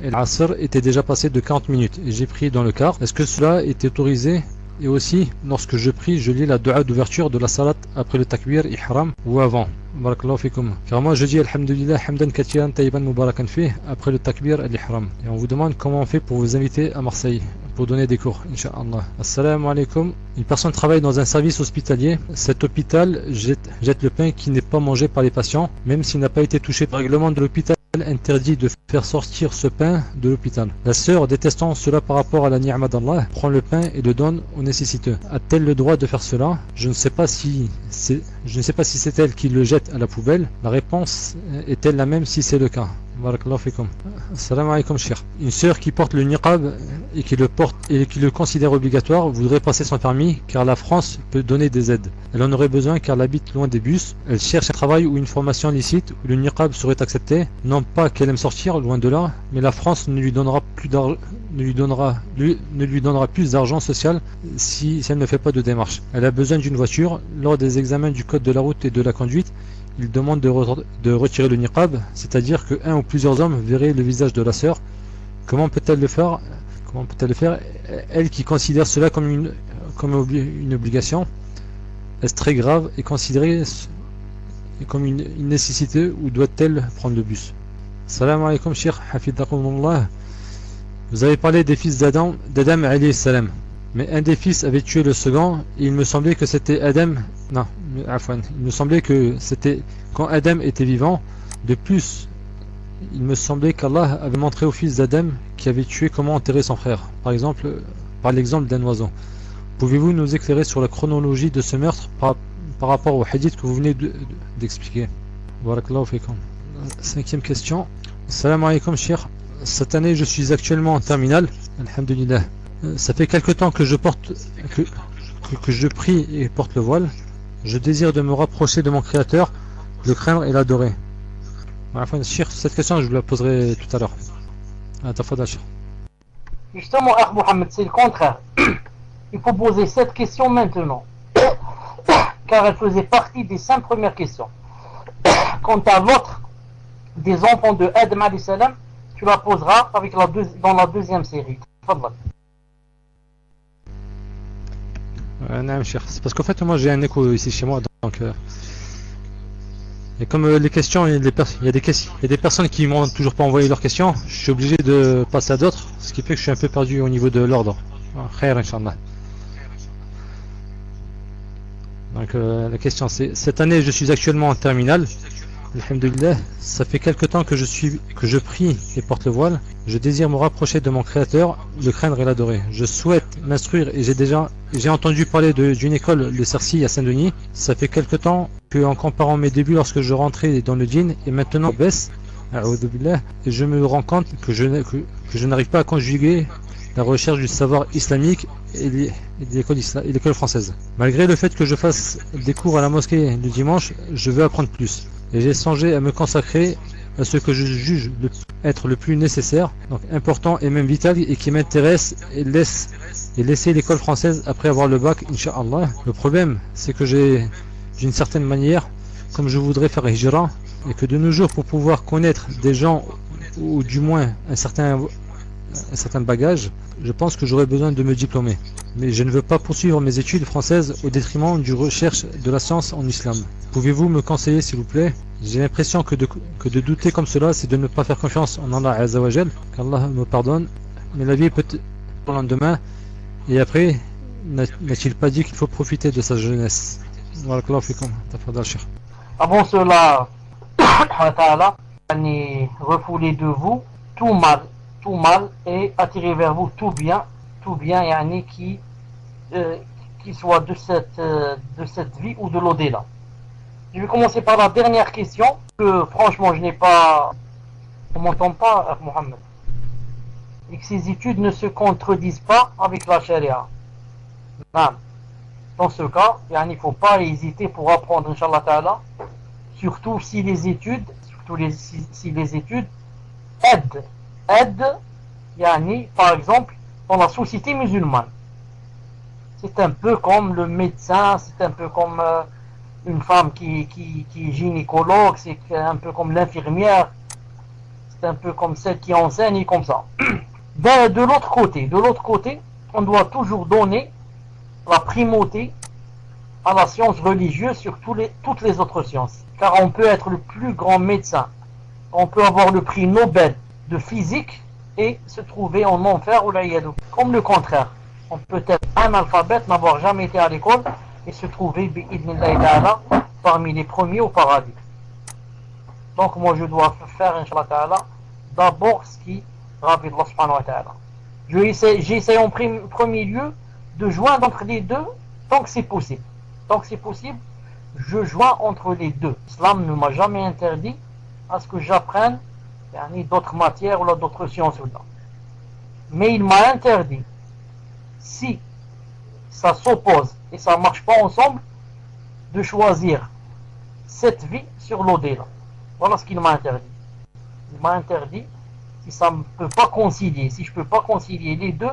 et l'Asr était déjà passé de 40 minutes et j'ai pris dans le car. Est-ce que cela était autorisé? Et aussi, lorsque je prie, je lis la dua d'ouverture de la salat après le takbir ihram ou avant. Barakallahu fikum. Car moi je dis alhamdulillah hamdan katiran tayyiban mubarakan fih après le takbir al-ihram. Et on vous demande comment on fait pour vous inviter à Marseille pour donner des cours, Inch'Allah. Assalamu alaikum. Une personne travaille dans un service hospitalier. Cet hôpital jette le pain qui n'est pas mangé par les patients, même s'il n'a pas été touché par le règlement de l'hôpital. Interdit de faire sortir ce pain de l'hôpital. La sœur, détestant cela par rapport à la ni'ma d'Allah, prend le pain et le donne aux nécessiteux. A-t-elle le droit de faire cela? Je ne sais pas si c'est elle qui le jette à la poubelle. La réponse est-elle la même si c'est le cas? Barakallahu fikum. Assalamu alaikum, cher. Une sœur qui porte le niqab et qui le considère obligatoire voudrait passer son permis car la France peut donner des aides. Elle en aurait besoin car elle habite loin des bus. Elle cherche un travail ou une formation licite où le niqab serait accepté. Non pas qu'elle aime sortir, loin de là, mais la France ne lui donnera plus d'argent social si elle ne fait pas de démarche. Elle a besoin d'une voiture. Lors des examens du code de la route et de la conduite, il demande de retirer le niqab, c'est-à-dire que un ou plusieurs hommes verraient le visage de la sœur. Comment peut-elle le faire? Elle qui considère cela comme une obligation, est-ce très grave et considérée comme une nécessité ou doit-elle prendre le bus? Salam alaikum, Cheikh Hafidhakumullah. Vous avez parlé des fils d'Adam alayhi salam. Mais un des fils avait tué le second et il me semblait que c'était Adam. Non, Afwan. Il me semblait que c'était quand Adam était vivant. De plus, il me semblait qu'Allah avait montré au fils d'Adam qui avait tué comment enterrer son frère. Par l'exemple d'un oiseau. Pouvez-vous nous éclairer sur la chronologie de ce meurtre par rapport au hadith que vous venez d'expliquer? Barakallahu fikum. Cinquième question. Salam alaikum, Cheikh. Cette année, je suis actuellement en terminale. Alhamdulillah. Ça fait quelque temps que je prie et porte le voile. Je désire de me rapprocher de mon Créateur, le craindre et l'adorer. Cette question, je vous la poserai tout à l'heure. Justement, Mohamed, c'est le contraire. Il faut poser cette question maintenant, car elle faisait partie des 5 premières questions. Quant à l'autre, des enfants de Adam alayhi salam, tu la poseras dans la deuxième série. Fadlan. C'est parce qu'en fait moi j'ai un écho ici chez moi, donc et comme les questions, il y a des personnes qui m'ont toujours pas envoyé leurs questions, je suis obligé de passer à d'autres, ce qui fait que je suis un peu perdu au niveau de l'ordre. Khair, Inch'Allah. Donc la question c'est, cette année je suis actuellement en terminale. Alhamdulillah, ça fait quelque temps que je prie et porte le voile. Je désire me rapprocher de mon Créateur, le craindre et l'adorer. Je souhaite m'instruire et j'ai entendu parler d'une école de Cercy à Saint-Denis. Ça fait quelque temps que, en comparant mes débuts lorsque je rentrais dans le djinn et maintenant je baisse, et je me rends compte que je n'arrive pas à conjuguer la recherche du savoir islamique et l'école française. Malgré le fait que je fasse des cours à la mosquée le dimanche, je veux apprendre plus. Et j'ai songé à me consacrer à ce que je juge être le plus nécessaire, donc important et même vital, et qui m'intéresse, et laisser l'école française après avoir le bac, Inch'Allah. Le problème, c'est que d'une certaine manière, comme je voudrais faire hijra, et que de nos jours, pour pouvoir connaître des gens, ou du moins un certain bagage, je pense que j'aurais besoin de me diplômer. Mais je ne veux pas poursuivre mes études françaises au détriment du recherche de la science en islam. Pouvez-vous me conseiller, s'il vous plaît? J'ai l'impression que de douter comme cela, c'est de ne pas faire confiance en Allah Azza wa Jal, qu'Allah me pardonne. Mais la vie est peut-être le lendemain, et après, n'a-t-il pas dit qu'il faut profiter de sa jeunesse? Avant cela, wa ta'ala, refouler de vous tout mal et attirer vers vous tout bien yani, qui soit de cette vie ou de l'au-delà. Je vais commencer par la dernière question que franchement je n'ai pas. On m'entend pas, Mohamed, et que ces études ne se contredisent pas avec la charia. Non. Dans ce cas, il ne faut pas hésiter pour apprendre, Inch'Allah Ta'ala, surtout si les études aident yani, par exemple, dans la société musulmane. C'est un peu comme le médecin, c'est un peu comme une femme qui est gynécologue, c'est un peu comme l'infirmière, c'est un peu comme celle qui enseigne, comme ça. De l'autre côté, on doit toujours donner la primauté à la science religieuse sur toutes les autres sciences. Car on peut être le plus grand médecin, on peut avoir le prix Nobel de physique et se trouver en enfer ou l'aïadou. Comme le contraire, on peut être analphabète, n'avoir jamais été à l'école et se trouver parmi les premiers au paradis. Donc moi je dois faire, Inch'Allah Ta'ala, d'abord ce qui ravit Allah subhanahu wa ta'ala. J'essaie en premier lieu de joindre entre les deux tant que c'est possible. Tant que c'est possible, je joins entre les deux. L'islam ne m'a jamais interdit à ce que j'apprenne d'autres matières ou d'autres sciences. Mais il m'a interdit, si ça s'oppose et ça ne marche pas ensemble, de choisir cette vie sur l'au-delà. Voilà ce qu'il m'a interdit. Il m'a interdit, si ça ne peut pas concilier, si je ne peux pas concilier les deux,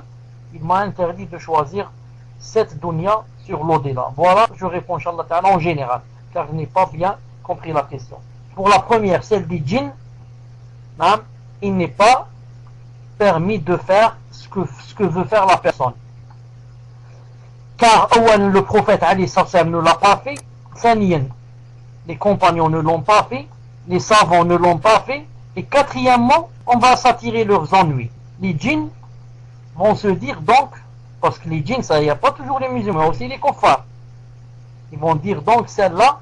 il m'a interdit de choisir cette dunya sur l'au-delà. Voilà, je réponds Inch'Allah Ta'ala en général, car je n'ai pas bien compris la question. Pour la première, celle des djinns, il n'est pas permis de faire ce que veut faire la personne. Car le prophète Ali Sassam ne l'a pas fait, les compagnons ne l'ont pas fait, les savants ne l'ont pas fait, et quatrièmement, on va s'attirer leurs ennuis. Les djinns vont se dire donc, parce que les djinns, ça, il n'y a pas toujours les musulmans, aussi les kuffars. Ils vont dire donc celle-là,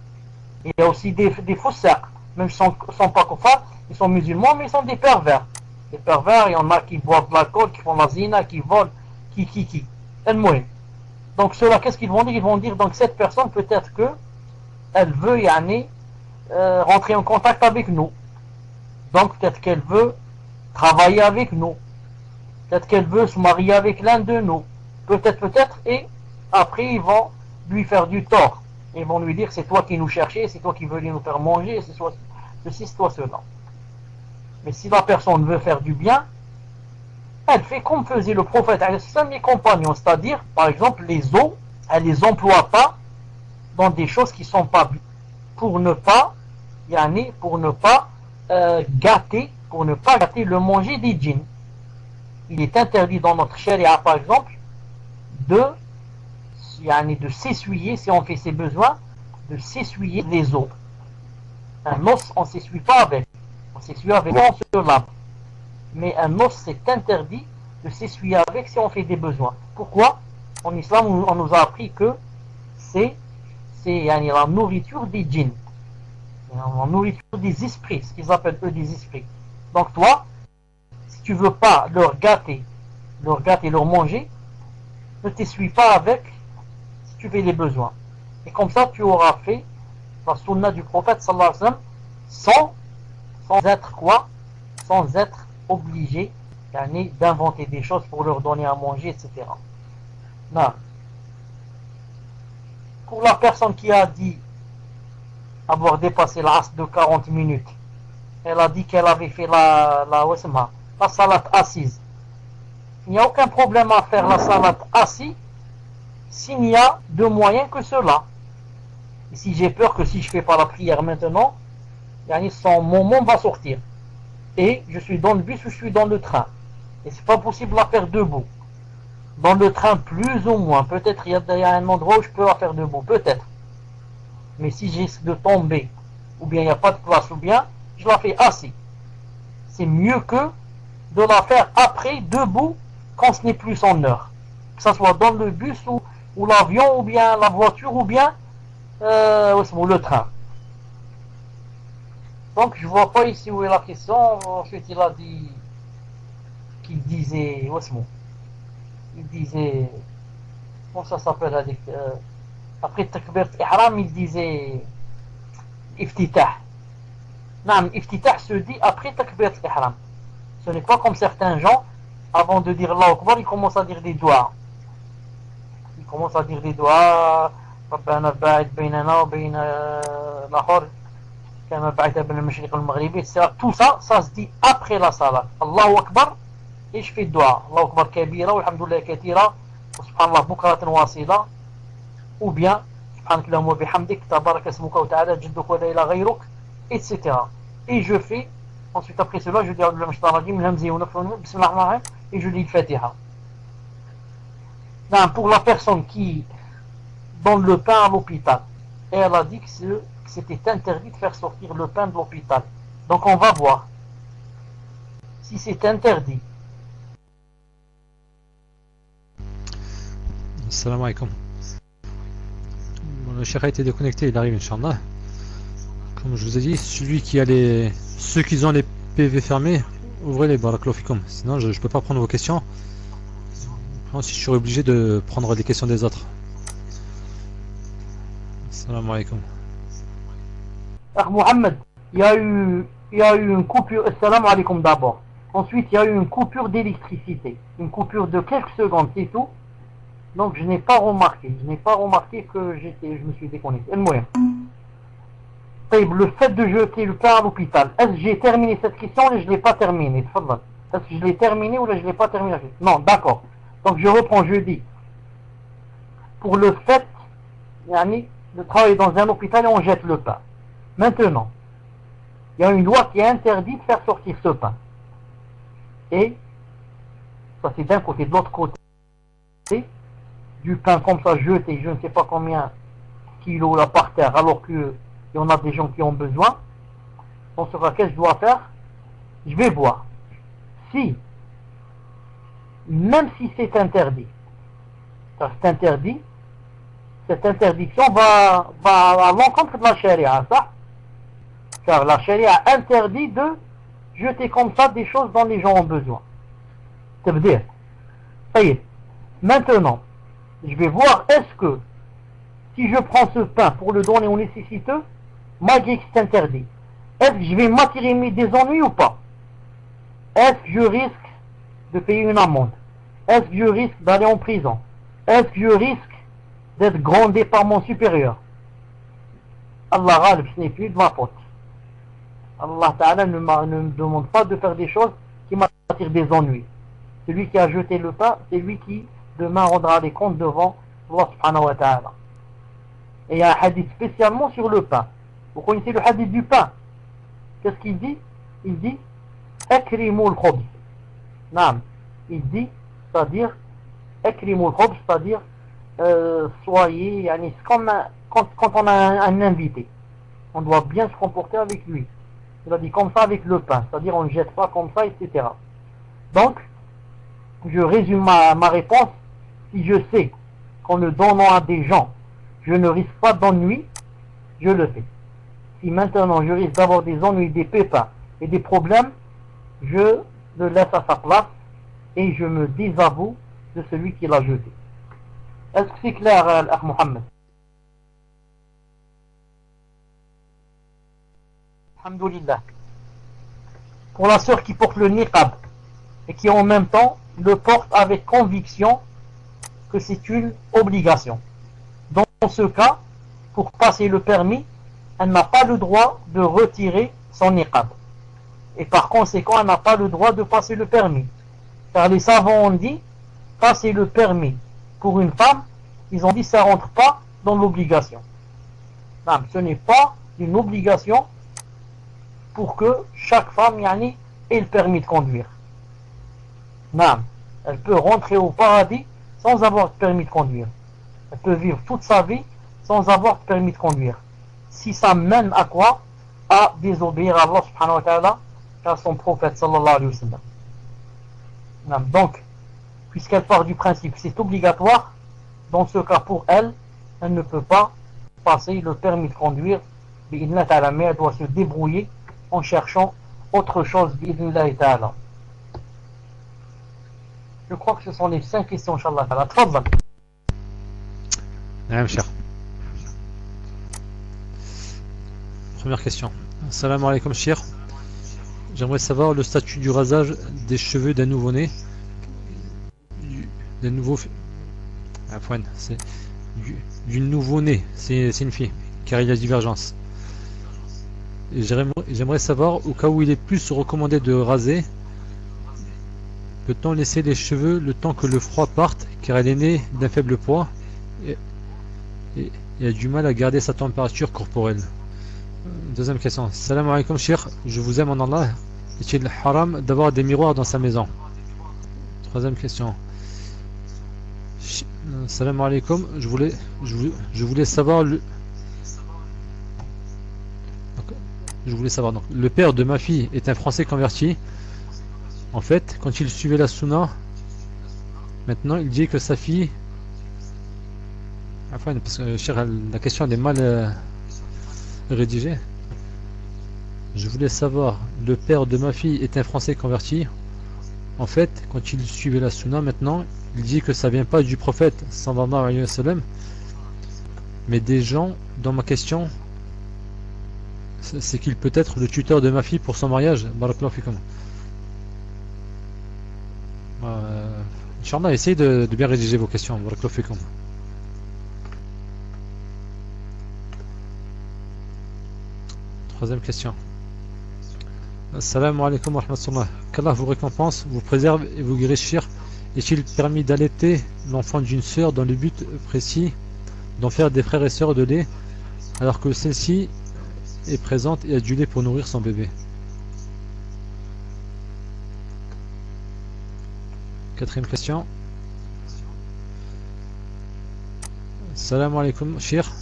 il y a aussi des faussaires, même s'ils ne sont pas kuffars, ils sont musulmans, mais ils sont des pervers. Les pervers, il y en a qui boivent de l'alcool, qui font la zina, qui volent, qui. Donc ceux-là, qu'est-ce qu'ils vont dire? Ils vont dire donc cette personne, peut-être que elle veut rentrer en contact avec nous. Donc peut-être qu'elle veut travailler avec nous. Peut-être qu'elle veut se marier avec l'un de nous. Peut-être, et après ils vont lui faire du tort. Ils vont lui dire c'est toi qui nous cherchais, c'est toi qui veux nous faire manger, c'est toi ceci, c'est toi cela. Mais si la personne veut faire du bien, elle fait comme faisait le prophète avec ses compagnons, c'est-à-dire, par exemple, les eaux, elle les emploie pas dans des choses qui sont pas bien, pour ne pas gâter le manger des djinns. Il est interdit dans notre charia, par exemple, de s'essuyer, si on fait ses besoins, de s'essuyer les os. Un os, on ne s'essuie pas avec. On s'essuie avec, on se lave. Mais un os, c'est interdit de s'essuyer avec si on fait des besoins. Pourquoi? En islam, on nous a appris que c'est la nourriture des djinns. La nourriture des esprits, ce qu'ils appellent eux des esprits. Donc toi, si tu veux pas leur gâter, leur manger, ne t'essuie pas avec si tu fais les besoins. Et comme ça, tu auras fait la sunna du prophète sallallahu alayhi wa sallam sans être obligé d'inventer des choses pour leur donner à manger, etc. Non. Pour la personne qui a dit avoir dépassé l'as de 40 minutes, elle a dit qu'elle avait fait la salat assise. Il n'y a aucun problème à faire la salat assise s'il n'y a de moyens que cela. Et si j'ai peur que si je ne fais pas la prière maintenant, son moment va sortir. Et je suis dans le bus ou je suis dans le train. Et c'est pas possible de la faire debout. Dans le train, plus ou moins. Peut-être il y a un endroit où je peux la faire debout. Peut-être. Mais si je risque de tomber, ou bien il n'y a pas de place, ou bien je la fais assis. C'est mieux que de la faire après, debout, quand ce n'est plus son heure. Que ce soit dans le bus ou l'avion, ou bien la voiture, ou bien le train. Donc je vois pas ici où est la question. Ensuite il a dit qu'il disait, il disait, comment ça s'appelle après Takbirat Ihram, il disait Iftitah. Non, Iftitah se dit après Takbirat Ihram. Ce n'est pas comme certains gens, avant de dire Allahu Akbar, ils commencent à dire des doigts. Ils commencent à dire des doigts. ربنا باعد بيننا وبين الآخر كما بعث بين المشرق والمغرب, etc. Tout ça, ça se dit après la salat. Allahu Akbar, et je fais doigt. Allahu Akbar kabira, walhamdulillah katira, subhanallah bukratan wasila, ou bien subhanak Allahumma bihamdik, tabarak asmuka wa ta'ala jadduk wa la ilaha ghayruk, etc. Et je fais, ensuite après cela, je dis A'udhu billahi minash shaitanir rajim, hamzi wa nafthu, bismillahir rahmanir rahim, et je lis le Fatiha. Non, pour la personne qui donne le pain à l'hôpital, et elle a dit que c'était interdit de faire sortir le pain de l'hôpital. Donc on va voir si c'est interdit. Salam alaikum. Bon, le cheikh a été déconnecté, il arrive, Inch'Allah. Comme je vous ai dit, celui qui a ceux qui ont les PV fermés, ouvrez-les, barakallahu fikum. Sinon je ne peux pas prendre vos questions. Ensuite je serai obligé de prendre les questions des autres. Salam alaikum. Mohamed, il y a eu une coupure. Salam alaikum d'abord. Ensuite, il y a eu une coupure d'électricité. Une coupure de quelques secondes, c'est tout. Donc, je n'ai pas remarqué. Je n'ai pas remarqué que je me suis déconnecté. Le fait de jeter le pain à l'hôpital, est-ce que j'ai terminé cette question ou je ne l'ai pas terminée? Est-ce que je l'ai terminé ou je ne l'ai pas terminé? Non, d'accord. Donc, je reprends, je dis. Pour le fait, de travailler dans un hôpital et on jette le pain. Maintenant, il y a une loi qui interdit de faire sortir ce pain. Et, ça c'est d'un côté, de l'autre côté, du pain comme ça jeté, je ne sais pas combien kilos là par terre, alors qu'il y en a des gens qui ont besoin. Dans ce cas, qu'est-ce que je dois faire? Je vais voir. Si, même si c'est interdit, ça c'est interdit, cette interdiction va à l'encontre de la charia, ça. Car la charia interdit de jeter comme ça des choses dont les gens ont besoin. Ça veut dire, ça y est. Maintenant, je vais voir, est-ce que si je prends ce pain pour le donner aux nécessiteux, malgré que c'est interdit, est-ce que je vais m'attirer des ennuis ou pas? Est-ce que je risque de payer une amende? Est-ce que je risque d'aller en prison? Est-ce que je risque d'être grondé par mon supérieur? Allah Ghalib, ce n'est plus de ma faute. Allah Ta'ala ne me demande pas de faire des choses qui m'attirent des ennuis. Celui qui a jeté le pain, c'est lui qui demain rendra des comptes devant Allah Subhanahu wa Ta'ala. Et il y a un hadith spécialement sur le pain. Vous connaissez le hadith du pain? Qu'est-ce qu'il dit? Il dit Akrimul khubz. Naam. Il dit, c'est-à-dire Akrimul khubz, c'est-à-dire soyez, quand on a un invité, on doit bien se comporter avec lui. Il a dit comme ça avec le pain, c'est-à-dire on ne jette pas comme ça, etc. Donc, je résume ma réponse. Si je sais qu'en le donnant à des gens, je ne risque pas d'ennui, je le fais. Si maintenant je risque d'avoir des ennuis, des pépins et des problèmes, je le laisse à sa place et je me désavoue de celui qui l'a jeté. Est-ce que c'est clair, Al-Akh Mohammed? Alhamdulillah. Pour la sœur qui porte le niqab et qui en même temps le porte avec conviction que c'est une obligation. Dans ce cas, pour passer le permis, elle n'a pas le droit de retirer son niqab. Et par conséquent, elle n'a pas le droit de passer le permis. Car les savants ont dit, passer le permis pour une femme, ils ont dit ça rentre pas dans l'obligation. Non, ce n'est pas une obligation pour que chaque femme ait le permis de conduire. Non, elle peut rentrer au paradis sans avoir de permis de conduire. Elle peut vivre toute sa vie sans avoir de permis de conduire. Si ça mène à quoi? À désobéir à Allah subhanahu wa ta'ala et à son prophète sallallahu alayhi wa sallam. Non, donc, puisqu'elle part du principe que c'est obligatoire, dans ce cas pour elle, elle ne peut pas passer le permis de conduire. Mais elle doit se débrouiller en cherchant autre chose bi'idhnillahi ta'ala. Je crois que ce sont les 5 questions, Inch'Allah ta'ala. Tfadhal. Naam, cher. Première question. Salam alaikum, cher. J'aimerais savoir le statut du rasage des cheveux d'un nouveau-né. D'un nouveau... c'est du nouveau-né, c'est une fille, car il y a divergence. Et j'aimerais savoir, au cas où il est plus recommandé de raser, peut-on laisser les cheveux le temps que le froid parte, car elle est née d'un faible poids et a du mal à garder sa température corporelle. Deuxième question. Salam alaikum, cheikh, je vous aime en Allah. Est-il haram d'avoir des miroirs dans sa maison? Troisième question. Salam alaikum, je voulais savoir donc, le père de ma fille est un Français converti. En fait, quand il suivait la sunna, maintenant il dit que sa fille... Enfin, parce que la question elle est mal rédigée. Je voulais savoir, le père de ma fille est un Français converti. En fait, quand il suivait la sunna, maintenant, il dit que ça vient pas du prophète, sallallahu alayhi wa sallam, mais des gens, dans ma question, c'est qu'il peut être le tuteur de ma fille pour son mariage. Barakallahu fikum. Inch'Allah, essayez de bien rédiger vos questions. Barakallahu fikum. Troisième question. Assalamu alaikum wa rahmatullah. Qu'Allah vous récompense, vous préserve et vous guérisse, cher. Est-il permis d'allaiter l'enfant d'une sœur dans le but précis d'en faire des frères et sœurs de lait alors que celle-ci est présente et a du lait pour nourrir son bébé? Quatrième question. Salam alaikum, cher.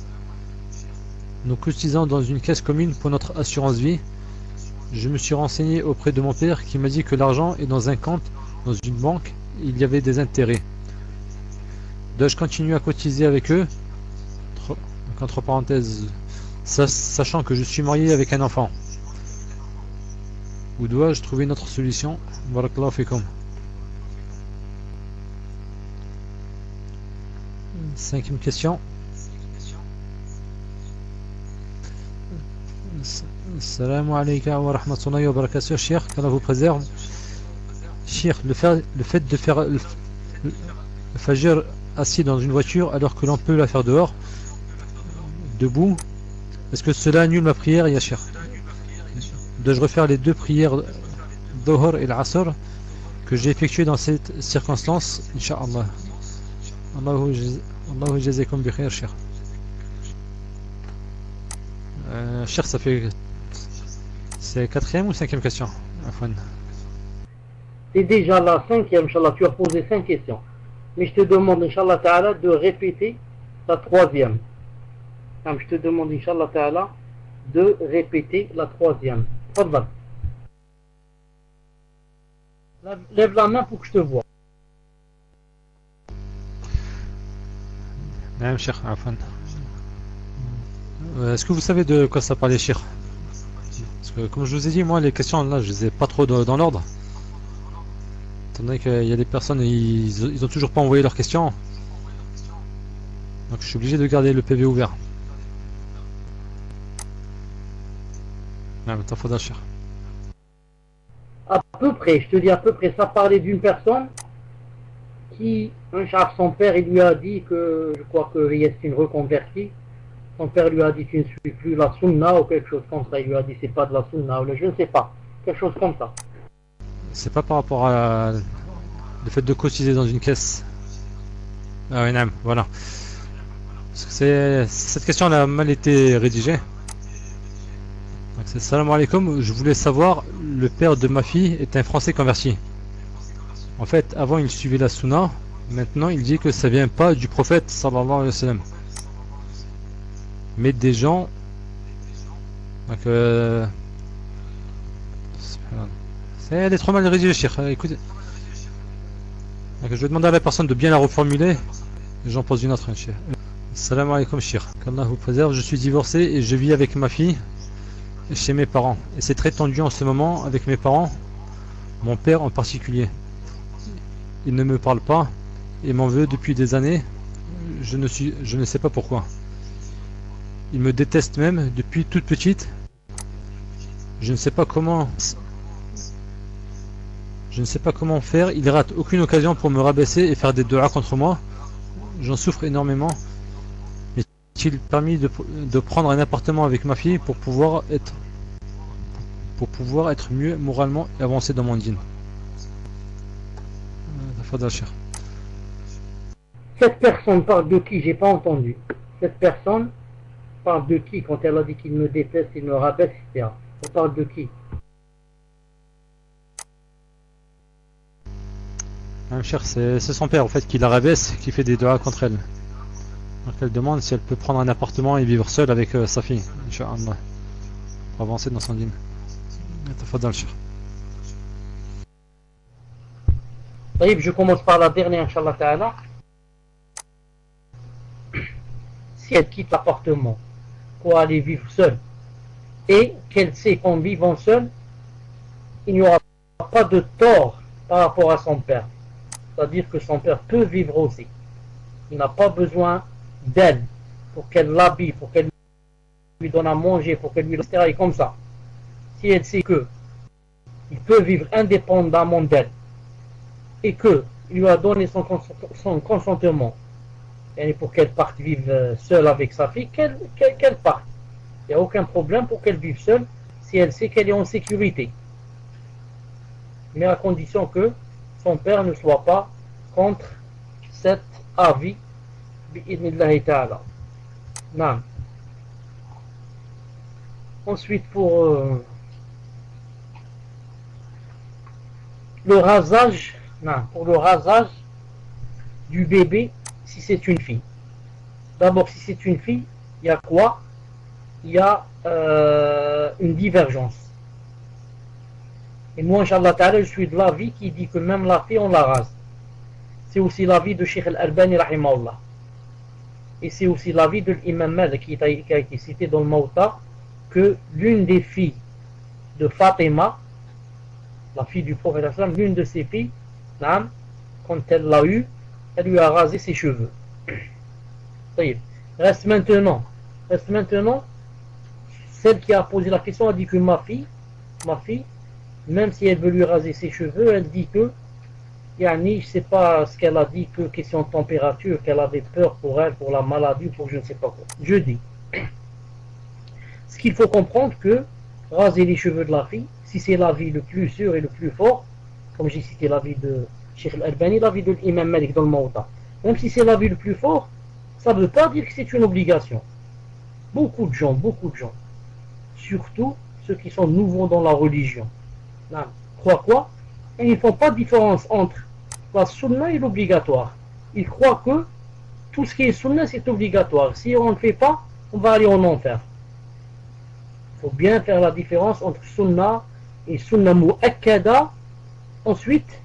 Nous cotisons dans une caisse commune pour notre assurance vie. Je me suis renseigné auprès de mon père qui m'a dit que l'argent est dans un compte, dans une banque, et il y avait des intérêts. Dois-je continuer à cotiser avec eux? Entre parenthèses, sachant que je suis marié avec un enfant. Ou dois-je trouver une autre solution? Barakallahu fikum. Cinquième question. Salam alaikum wa rahmatullahi wa barakatuh, cher, qu'Allah vous préserve. Cher, le fait de faire le fajr assis dans une voiture alors que l'on peut la faire dehors, debout, est-ce que cela annule ma prière, ya cher? Dois-je refaire les deux prières Dhuhr et l'Asr que j'ai effectuées dans cette circonstance, Inch'Allah? Allahu jazakum bi khair, cher. Cher, ça fait... C'est quatrième ou cinquième question? C'est déjà la cinquième, Inch'Allah. Tu as posé 5 questions. Mais je te demande, Inch'Allah ta'ala, de répéter la troisième. Je te demande, Inch'Allah ta'ala, de répéter la troisième. Fadhal. Lève la main pour que je te vois. Naam, cher, afwan. Est-ce que vous savez de quoi ça parlait, cher? Parce que comme je vous ai dit, moi les questions là je les ai pas trop dans l'ordre. Étant donné qu'il y a des personnes, ils ont toujours pas envoyé leurs questions. Donc je suis obligé de garder le PV ouvert. Ah, mais t'en faudra, cher. À peu près, je te dis à peu près, ça parlait d'une personne qui, son père, il lui a dit que, je crois que c'est une reconvertie. Son père lui a dit tu ne suis plus la sunna ou quelque chose comme ça. Il lui a dit c'est pas de la sunna ou je ne sais pas. Quelque chose comme ça. C'est pas par rapport à le fait de cotiser dans une caisse. Ah oui, non, voilà. Parce que cette question elle a mal été rédigée. Donc c'est salam alaikum. Je voulais savoir, le père de ma fille est un Français converti. En fait, avant il suivait la sunna. Maintenant il dit que ça vient pas du prophète sallallahu alayhi wa sallam. Mais des gens, donc elle est trop mal rédigée, cher. Écoutez, donc, je vais demander à la personne de bien la reformuler. J'en pose une autre, cher. Salam alaikum, cher. Qu'Allah vous préserve. Je suis divorcé et je vis avec ma fille. chez mes parents. Et c'est très tendu en ce moment avec mes parents, mon père en particulier. Il ne me parle pas et m'en veut depuis des années. Je ne sais pas pourquoi. Il me déteste même depuis toute petite. Je ne sais pas comment faire. Il rate aucune occasion pour me rabaisser et faire des doigts contre moi. J'en souffre énormément. Est-il permis de prendre un appartement avec ma fille pour pouvoir être mieux moralement et avancer dans mon dîn? Cette personne parle de qui? J'ai pas entendu. Cette personne parle de qui quand elle a dit qu'il me déteste, il me rabaisse, etc. Elle parle de qui? Cher, c'est son père en fait qui la rabaisse, qui fait des doigts contre elle. Donc elle demande si elle peut prendre un appartement et vivre seule avec sa fille, Inch'Allah, pour avancer dans son dîn. Je commence par la dernière, Inch'Allah Ta'ala. Si elle quitte l'appartement pour aller vivre seule et qu'elle sait qu'en vivant seule, il n'y aura pas de tort par rapport à son père. C'est-à-dire que son père peut vivre aussi. Il n'a pas besoin d'elle pour qu'elle l'habille, pour qu'elle lui donne à manger, pour qu'elle lui etc. Et comme ça. Si elle sait que il peut vivre indépendamment d'elle et qu'il lui a donné son consentement et pour qu'elle parte vivre seule avec sa fille, qu'elle parte. Il n'y a aucun problème pour qu'elle vive seule si elle sait qu'elle est en sécurité. Mais à condition que son père ne soit pas contre cet avis bi'idnillahi ta'ala. Non. Ensuite pour le rasage, du bébé si c'est une fille. D'abord, si c'est une fille, il y a quoi? Il y a une divergence. Et moi, Inch'Allah Ta'ala, je suis de l'avis qui dit que même la fille, on la rase. C'est aussi l'avis de Cheikh Al-Albani, rahimahullah. Et c'est aussi l'avis de l'imam Malik qui a été cité dans le Mawta, que l'une des filles de Fatima, la fille du prophète, l'une de ses filles, quand elle l'a eu, elle lui a rasé ses cheveux. Reste maintenant, celle qui a posé la question a dit que ma fille, même si elle veut lui raser ses cheveux, elle dit que, je sais pas ce qu'elle a dit, que question de température, qu'elle avait peur pour elle, pour la maladie, pour je ne sais pas quoi. Je dis, ce qu'il faut comprendre que raser les cheveux de la fille, si c'est l'avis le plus sûr et le plus fort, comme j'ai cité l'avis de Cheikh Al-Albani, l'avis de l'imam Malik dans le Mawta, même si c'est l'avis le plus fort, ça ne veut pas dire que c'est une obligation. Beaucoup de gens, surtout ceux qui sont nouveaux dans la religion, croient quoi? Et ils ne font pas de différence entre la sunna et l'obligatoire. Ils croient que tout ce qui est sunna c'est obligatoire. Si on ne le fait pas, on va aller en enfer. Il faut bien faire la différence entre sunna et sunna mu'akkada, ensuite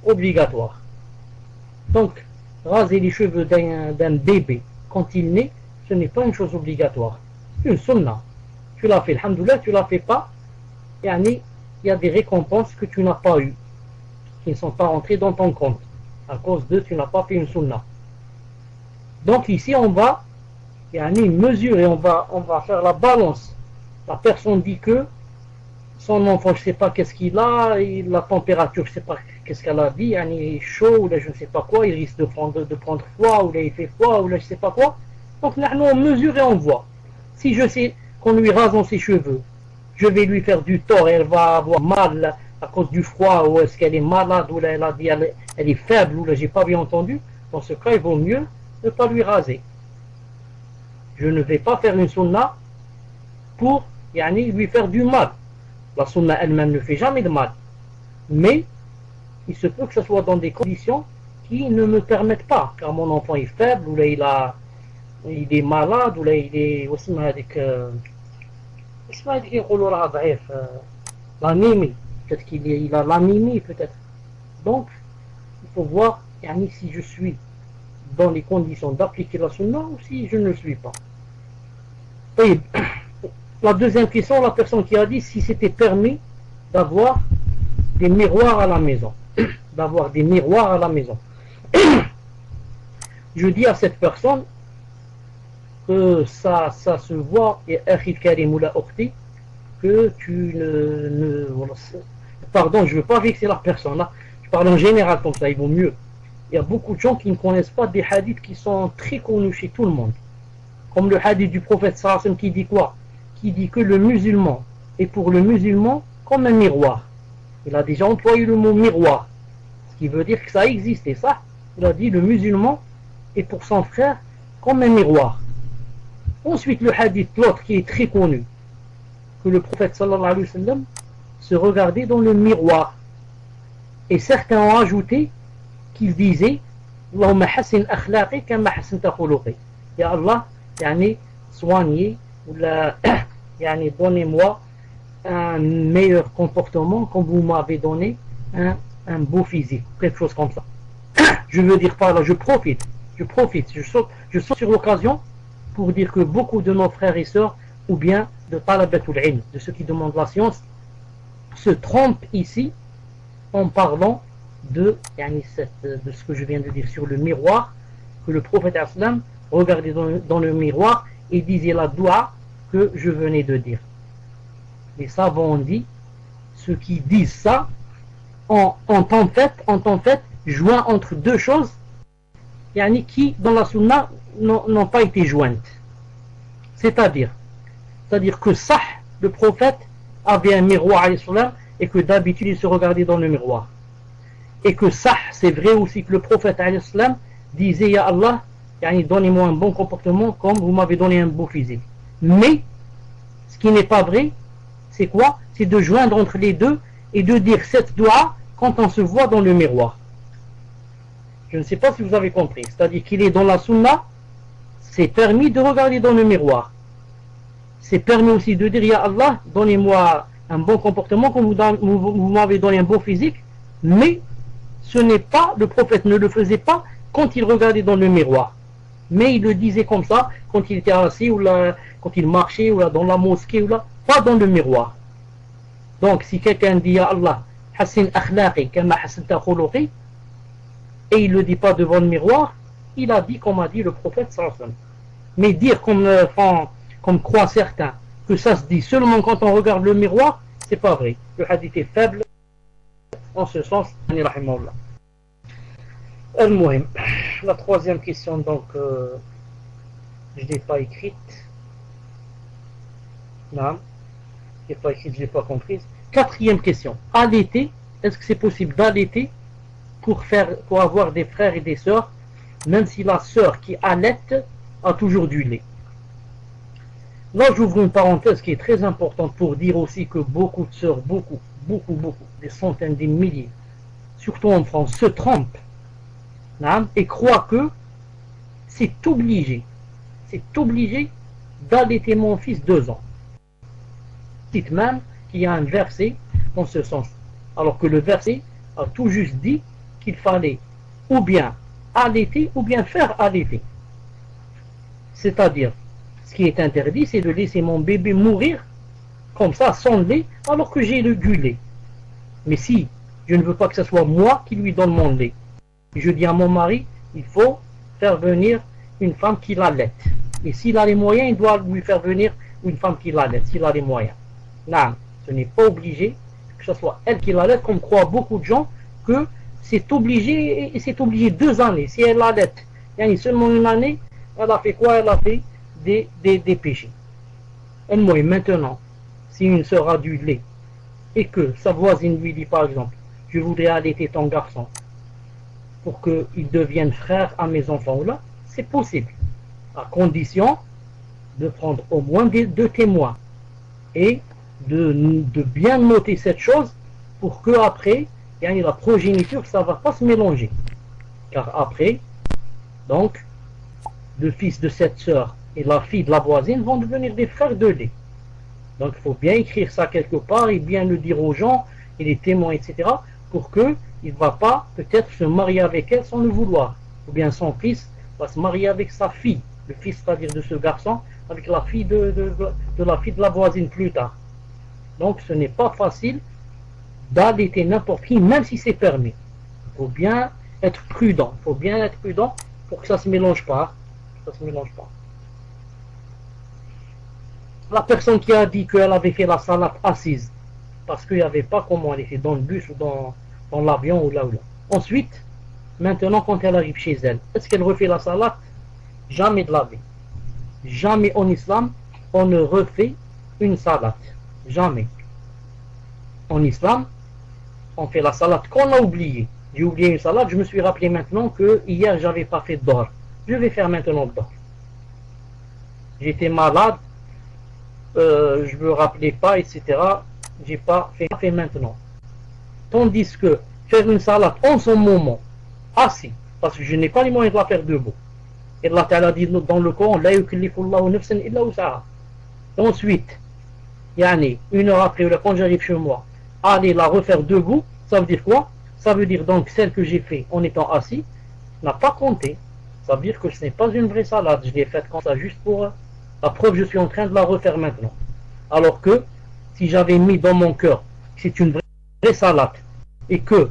obligatoire. Donc, raser les cheveux d'un bébé quand il naît, ce n'est pas une chose obligatoire. Une sunna. Tu l'as fait, alhamdoulilah, tu l'as fait pas, il y a des récompenses que tu n'as pas eues, qui ne sont pas rentrées dans ton compte, à cause de tu n'as pas fait une sunna. Donc ici on va mesurer, on va faire la balance. La personne dit que son enfant, je ne sais pas qu'est-ce qu'il a, et la température, je ne sais pas qu'est-ce qu'elle a dit, il est chaud, ou là, je ne sais pas quoi, il risque de prendre froid, ou là il fait froid, ou là je ne sais pas quoi. Donc là, on mesure et on voit. Si je sais qu'on lui rase ses cheveux, je vais lui faire du tort et elle va avoir mal à cause du froid, ou est-ce qu'elle est malade, ou là elle a dit elle est faible, ou là j'ai pas bien entendu, dans ce cas il vaut mieux ne pas lui raser. Je ne vais pas faire une sunna pour lui faire du mal. La sunna elle-même ne fait jamais de mal. Mais il se peut que ce soit dans des conditions qui ne me permettent pas, car mon enfant est faible, ou là il est malade, ou là il est aussi l'anémie, peut-être qu'il a l'anémie peut-être. Donc il faut voir si je suis dans les conditions d'appliquer la sunna ou si je ne le suis pas. Et la deuxième question, la personne qui a dit si c'était permis d'avoir des miroirs à la maison. D'avoir des miroirs à la maison. Je dis à cette personne que ça se voit, et Akhil Karim ou la Ukhti, que tu pardon, je ne veux pas vexer la personne là, je parle en général comme ça, il vaut mieux. Il y a beaucoup de gens qui ne connaissent pas des hadiths qui sont très connus chez tout le monde. Comme le hadith du prophète sallallahu alayhi wa sallam qui dit quoi? Qui dit que le musulman est pour le musulman comme un miroir. Il a déjà employé le mot miroir, ce qui veut dire que ça existe, et ça, il a dit le musulman est pour son frère comme un miroir. Ensuite le hadith, l'autre qui est très connu, que le prophète sallallahu alayhi wa sallam se regardait dans le miroir. Et certains ont ajouté qu'il disait Allahumma hassin akhlaqi kama hassanta khuluqi. Ya Allah, yani, soignez, ou yani, donnez-moi un meilleur comportement comme vous m'avez donné un beau physique, quelque chose comme ça. Je veux dire par là, je profite, je saute sur l'occasion pour dire que beaucoup de nos frères et sœurs, ou bien de talabatul ilm, de ceux qui demandent la science, se trompent ici en parlant de ce que je viens de dire sur le miroir, que le prophète aslam regardait dans le miroir et disait la doua que je venais de dire. Les savants ont dit, ceux qui disent ça ont en fait joint entre deux choses qui dans la sunna n'ont pas été jointes. C'est-à-dire que Sah, le prophète, avait un miroir et que d'habitude il se regardait dans le miroir. Et que Sah, c'est vrai aussi que le prophète disait Ya Allah, donnez-moi un bon comportement comme vous m'avez donné un beau physique. Mais ce qui n'est pas vrai, c'est quoi? C'est de joindre entre les deux et de dire cette doua quand on se voit dans le miroir. Je ne sais pas si vous avez compris. C'est-à-dire qu'il est dans la sunna, c'est permis de regarder dans le miroir. C'est permis aussi de dire Ya Allah, donnez-moi un bon comportement comme vous m'avez donné un beau physique. Mais ce n'est pas, le prophète ne le faisait pas quand il regardait dans le miroir. Mais il le disait comme ça quand il était assis ou là, quand il marchait ou là, dans la mosquée ou là, pas dans le miroir. Donc si quelqu'un dit Ya Allah, hassin akhlaqi kama hassanta khuluqi, et il ne le dit pas devant le miroir, il a dit comme a dit le prophète sallallahu alayhi wa sallam. Mais dire comme croient certains que ça se dit seulement quand on regarde le miroir, c'est pas vrai. Le hadith est faible en ce sens. Al-Muhim. La troisième question, donc, je ne l'ai pas écrite. Non, je ne l'ai pas écrite, je ne l'ai pas comprise. Quatrième question. Allaiter, est-ce que c'est possible d'allaiter pour avoir des frères et des sœurs, même si la sœur qui allaite a toujours du lait? Là, j'ouvre une parenthèse qui est très importante pour dire aussi que beaucoup de sœurs, beaucoup, des centaines, des milliers, surtout en France, se trompent et croient que c'est obligé d'allaiter mon fils 2 ans. Dites même qu'il y a un verset en ce sens, alors que le verset a tout juste dit qu'il fallait ou bien allaiter ou bien faire allaiter. C'est-à-dire, ce qui est interdit, c'est de laisser mon bébé mourir comme ça, sans lait, alors que j'ai du lait. Mais si je ne veux pas que ce soit moi qui lui donne mon lait, je dis à mon mari, il faut faire venir une femme qui l'allaite. Et s'il a les moyens, il doit lui faire venir une femme qui l'allaite, s'il a les moyens. Non, ce n'est pas obligé que ce soit elle qui l'allaite, comme croient beaucoup de gens, que c'est obligé, et c'est obligé 2 années. Si elle l'allaite, il y a seulement 1 année, elle a fait quoi? Elle a fait des péchés. Et moi, maintenant, si une sœur a du lait, et que sa voisine lui dit par exemple, je voudrais allaiter ton garçon, pour qu'il devienne frère à mes enfants, là, c'est possible, à condition de prendre au moins 2 témoins et de bien noter cette chose pour que après, la progéniture, ça ne va pas se mélanger. Car après, donc, le fils de cette sœur et la fille de la voisine vont devenir des frères de lait. Donc il faut bien écrire ça quelque part et bien le dire aux gens et les témoins, etc. pour qu'il ne va pas peut-être se marier avec elle sans le vouloir. Ou bien son fils va se marier avec sa fille. Le fils, c'est-à-dire de ce garçon, avec la fille de la fille de la voisine plus tard. Donc ce n'est pas facile d'allaiter n'importe qui, même si c'est permis. Il faut bien être prudent. Il faut bien être prudent pour que ça ne se mélange pas. Ça se mélange pas. La personne qui a dit qu'elle avait fait la salade assise, parce qu'il n'y avait pas comment elle était dans le bus ou dans l'avion ou là ou là. Ensuite, maintenant quand elle arrive chez elle, est-ce qu'elle refait la salade? Jamais de la vie. Jamais en islam, on ne refait une salade. Jamais. En islam, on fait la salade qu'on a oublié. J'ai oublié une salade, je me suis rappelé maintenant que hier j'avais pas fait de dor. Je vais faire maintenant le dor. J'étais malade, je me rappelais pas, etc. J'ai pas fait maintenant. Tandis que faire une salade en son moment, assis, parce que je n'ai pas les moyens de la faire debout. Et Allah Ta'ala dit dans le Coran, la yukallifullahu nafsan illa wus'aha. Ensuite, une heure après, quand j'arrive chez moi, aller la refaire debout, ça veut dire quoi? Ça veut dire donc celle que j'ai fait en étant assis n'a pas compté. Ça veut dire que ce n'est pas une vraie salade. Je l'ai faite comme ça juste pour la preuve, je suis en train de la refaire maintenant. Alors que si j'avais mis dans mon cœur que c'est une vraie salade et que,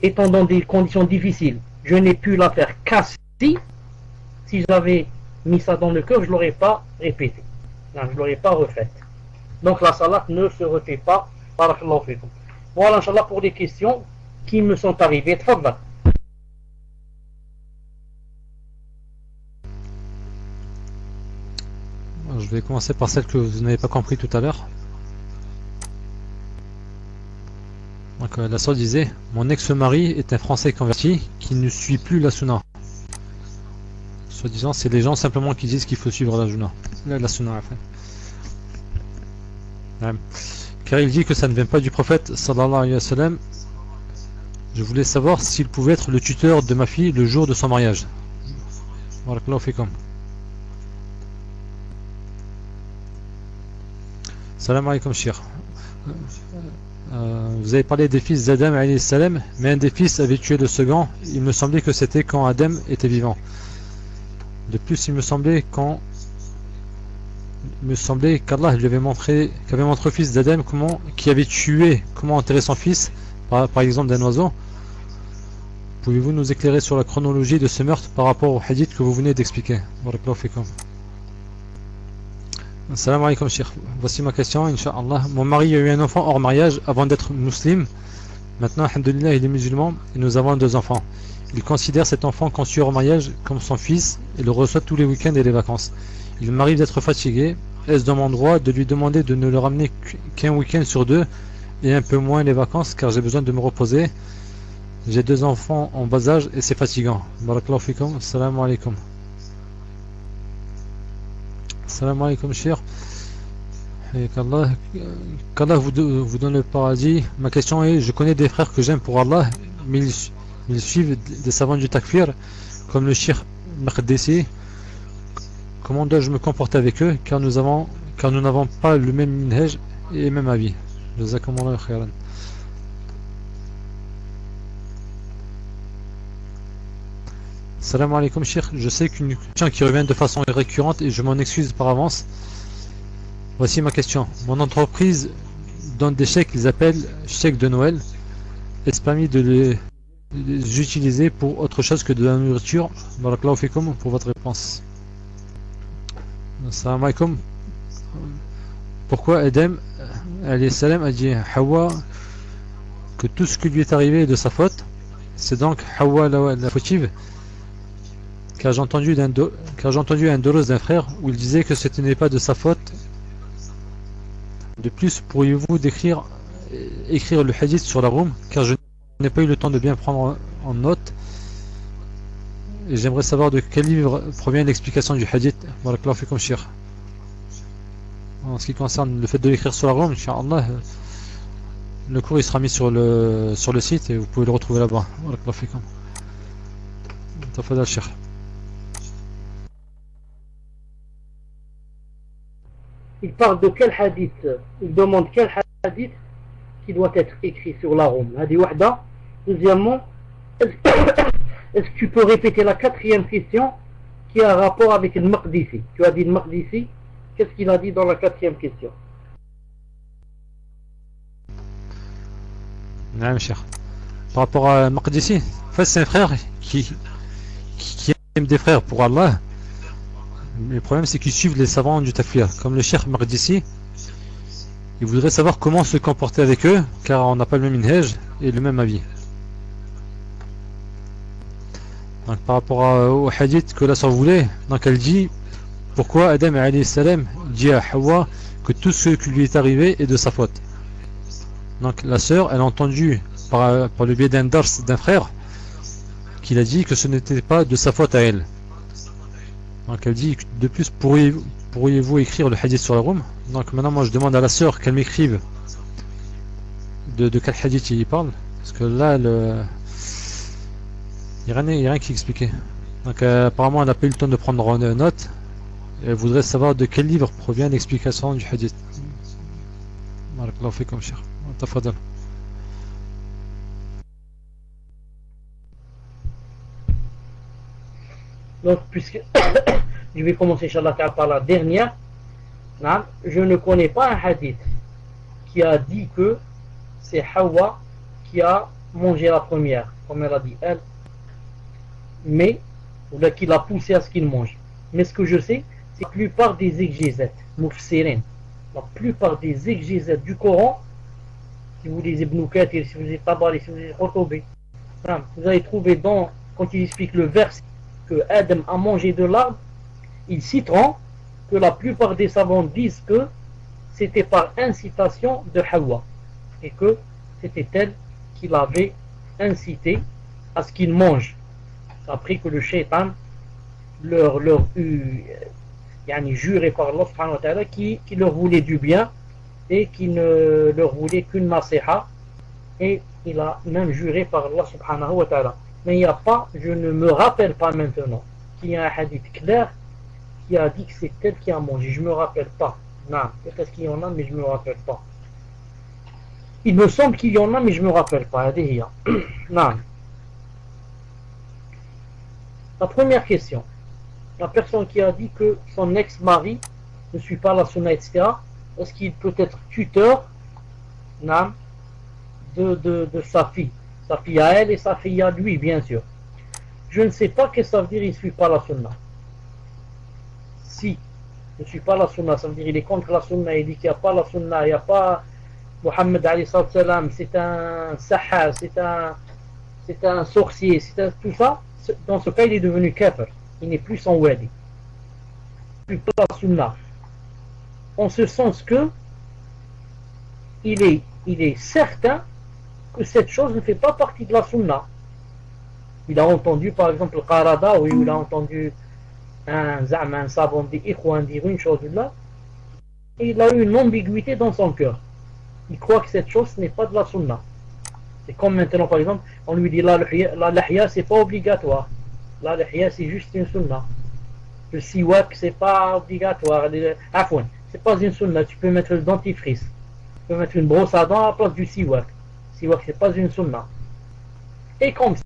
étant dans des conditions difficiles, je n'ai pu la faire qu'assis, si j'avais mis ça dans le cœur, je ne l'aurais pas répété. Non, je ne l'aurais pas refaite. Donc la salade ne se refait pas. Barakallahu fikum. Voilà, Inch'Allah, pour les questions qui me sont arrivées. Tfadal. Je vais commencer par celle que vous n'avez pas compris tout à l'heure. Donc la soeur disait, mon ex-mari est un Français converti qui ne suit plus la sunna. Soi-disant, c'est les gens simplement qui disent qu'il faut suivre la sunna. La sunna, enfin. Car il dit que ça ne vient pas du prophète sallallahu alayhi wa sallam. Je voulais savoir s'il pouvait être le tuteur de ma fille le jour de son mariage. Barakallahu fikum. Salam alaikum shir. Vous avez parlé des fils d'Adam alayhi salam, mais un des fils avait tué le second. Il me semblait que c'était quand Adam était vivant. De plus, il me semblait qu'Allah lui avait montré qu'avait montré au fils d'Adam qui avait tué, comment enterrer son fils, par exemple d'un oiseau. Pouvez-vous nous éclairer sur la chronologie de ce meurtre par rapport au hadith que vous venez d'expliquer? Barakallahu fikum. Salam alaikum shir. Voici ma question, Inch'Allah. Mon mari a eu un enfant hors mariage avant d'être musulman. Maintenant, alhamdoulilah, il est musulman et nous avons 2 enfants. Il considère cet enfant conçu hors mariage comme son fils et le reçoit tous les week-ends et les vacances. Il m'arrive d'être fatigué. Est-ce dans mon droit de lui demander de ne le ramener qu'un week-end sur 2 et un peu moins les vacances car j'ai besoin de me reposer? J'ai 2 enfants en bas âge et c'est fatigant. Barakallahu fikum. Salam alaikum. Salam alaikum shir. Qu'Allah vous donne le paradis. Ma question est, je connais des frères que j'aime pour Allah, mais ils suivent des savants du takfir, comme le shir Makhdisi. Comment dois-je me comporter avec eux, car nous n'avons pas le même minhaj et même avis. Jazakumullahu khairan. Salam alaikum shir. Je sais qu'une question qui revient de façon récurrente et je m'en excuse par avance. Voici ma question. Mon entreprise donne des chèques qu'ils appellent chèques de Noël. Est-ce permis de les utiliser pour autre chose que de la nourriture? Barakallahu fikum pour votre réponse. Salam alaikum. Pourquoi Adam alayhi salam a dit à Hawa que tout ce qui lui est arrivé est de sa faute? C'est donc Hawa la fautive? Car j'ai entendu un doros d'un frère où il disait que ce n'est pas de sa faute. De plus, pourriez-vous écrire le hadith sur la room, car je n'ai pas eu le temps de bien prendre en note. Et j'aimerais savoir de quel livre provient l'explication du hadith. Barakallahu fikum shir. En ce qui concerne le fait de l'écrire sur la room, Inch'Allah, le cours il sera mis sur le site et vous pouvez le retrouver là-bas. Barakallahu fikum. Tafadal shir. Il parle de quel hadith? Il demande quel hadith qui doit être écrit sur la room. Hadi wahda. Deuxièmement, est-ce que tu peux répéter la 4e question qui a un rapport avec le Maqdisi. Tu as dit le Maqdisi, qu'est-ce qu'il a dit dans la 4e question? Non, cher. Par rapport à Maqdisi, en fait, c'est un frère qui aime des frères pour Allah. Mais le problème, c'est qu'ils suivent les savants du Tafwir. Comme le Cheikh Maqdisi, il voudrait savoir comment se comporter avec eux, car on n'a pas le même minhaj et le même avis. Donc, par rapport au hadith que la sœur voulait, donc elle dit pourquoi Adam alayhi salam dit à Hawa que tout ce qui lui est arrivé est de sa faute. Donc la sœur, elle a entendu par le biais d'un dars d'un frère qu'il a dit que ce n'était pas de sa faute à elle. Donc elle dit de plus pourriez-vous écrire le hadith sur la room. Donc maintenant moi je demande à la sœur qu'elle m'écrive de quel hadith il parle, parce que là il n'y a rien qui est expliqué. Donc apparemment elle n'a pas eu le temps de prendre note. Elle voudrait savoir de quel livre provient l'explication du hadith. Barakallahu fikum, cher. Tafadal. Donc, puisque je vais commencer, Inch'Allah, par la dernière, je ne connais pas un hadith qui a dit que c'est Hawa qui a mangé la première, comme elle a dit elle, mais qui l'a poussé à ce qu'il mange. Mais ce que je sais, c'est que la plupart des exégètes, Mufsirin, la plupart des exégètes du Coran, si vous lisez Ibn Kathir, si vous lisez Tabari, si vous lisez Qurtubi, vous allez trouver quand il explique le verset que Adam a mangé de l'arbre, ils citeront que la plupart des savants disent que c'était par incitation de Hawa et que c'était elle qui l'avait incité à ce qu'ils mangent, après que le shaitan leur eut juré par Allah subhanahu wa ta'ala qui leur voulait du bien et qui ne leur voulait qu'une nasiha, et il a même juré par Allah subhanahu wa ta'ala. Mais il n'y a pas, je ne me rappelle pas maintenant qu'il y a un hadith clair qui a dit que c'est elle qui a mangé. Je ne me rappelle pas. Non, peut-être qu'il y en a, mais je ne me rappelle pas. Il me semble qu'il y en a, mais je ne me rappelle pas. Non. La première question. La personne qui a dit que son ex-mari ne suit pas la sunna, etc., est-ce qu'il peut être tuteur de sa fille à elle et sa fille à lui, bien sûr. Je ne sais pas ce que ça veut dire il ne suit pas la sunna. Si il ne suit pas la sunna, ça veut dire il est contre la sunna, il dit qu'il n'y a pas la sunna, il n'y a pas Mohammed alayhi salam, c'est un sahar, c'est un sorcier, tout ça. Dans ce cas, il est devenu kafir. Il n'est plus en wadi. Il ne suit pas la sunna. En ce sens que il est certain que cette chose ne fait pas partie de la sunna. Il a entendu par exemple le qarada, ou il a entendu un savant dire une chose là, et il a eu une ambiguïté dans son cœur. Il croit que cette chose n'est pas de la sunna. C'est comme maintenant par exemple, on lui dit la lahya c'est pas obligatoire. La lahya c'est juste une sunna. Le siwak c'est pas obligatoire. Afwan, c'est pas une sunna. Tu peux mettre le dentifrice. Tu peux mettre une brosse à dents à la place du siwak. Siwak c'est pas une sunna. Et comme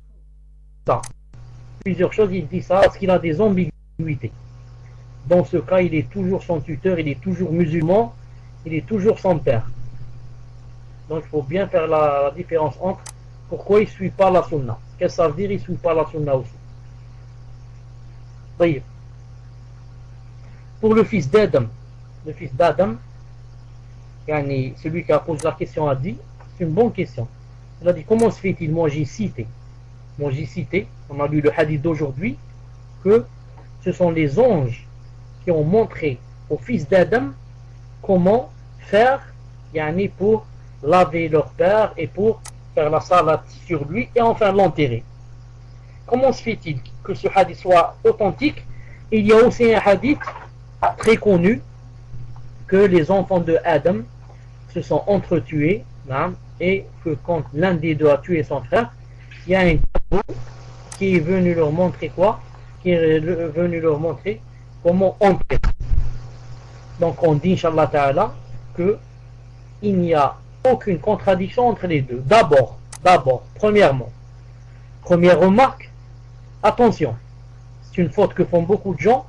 ça, plusieurs choses, il dit ça parce qu'il a des ambiguïtés. Dans ce cas, il est toujours son tuteur, il est toujours musulman, il est toujours son père. Donc il faut bien faire la différence entre pourquoi il ne suit pas la sunna. Qu'est-ce que ça veut dire il ne suit pas la sunna aussi. Voyez. Pour le fils d'Adam, celui qui a posé la question a dit, c'est une bonne question. Il a dit comment se fait-il, moi j'ai cité, on a lu le hadith d'aujourd'hui, que ce sont les anges qui ont montré au fils d'Adam comment faire pour laver leur père et pour faire la salade sur lui et enfin l'enterrer. Comment se fait-il que ce hadith soit authentique? Il y a aussi un hadith très connu que les enfants de Adam se sont entretués et que quand l'un des deux a tué son frère, il y a un tableau qui est venu leur montrer quoi? Qui est venu leur montrer comment enterrer. Donc on dit Inch'Allah Ta'ala que il n'y a aucune contradiction entre les deux. D'abord, première remarque, attention, si c'est une faute que font beaucoup de gens.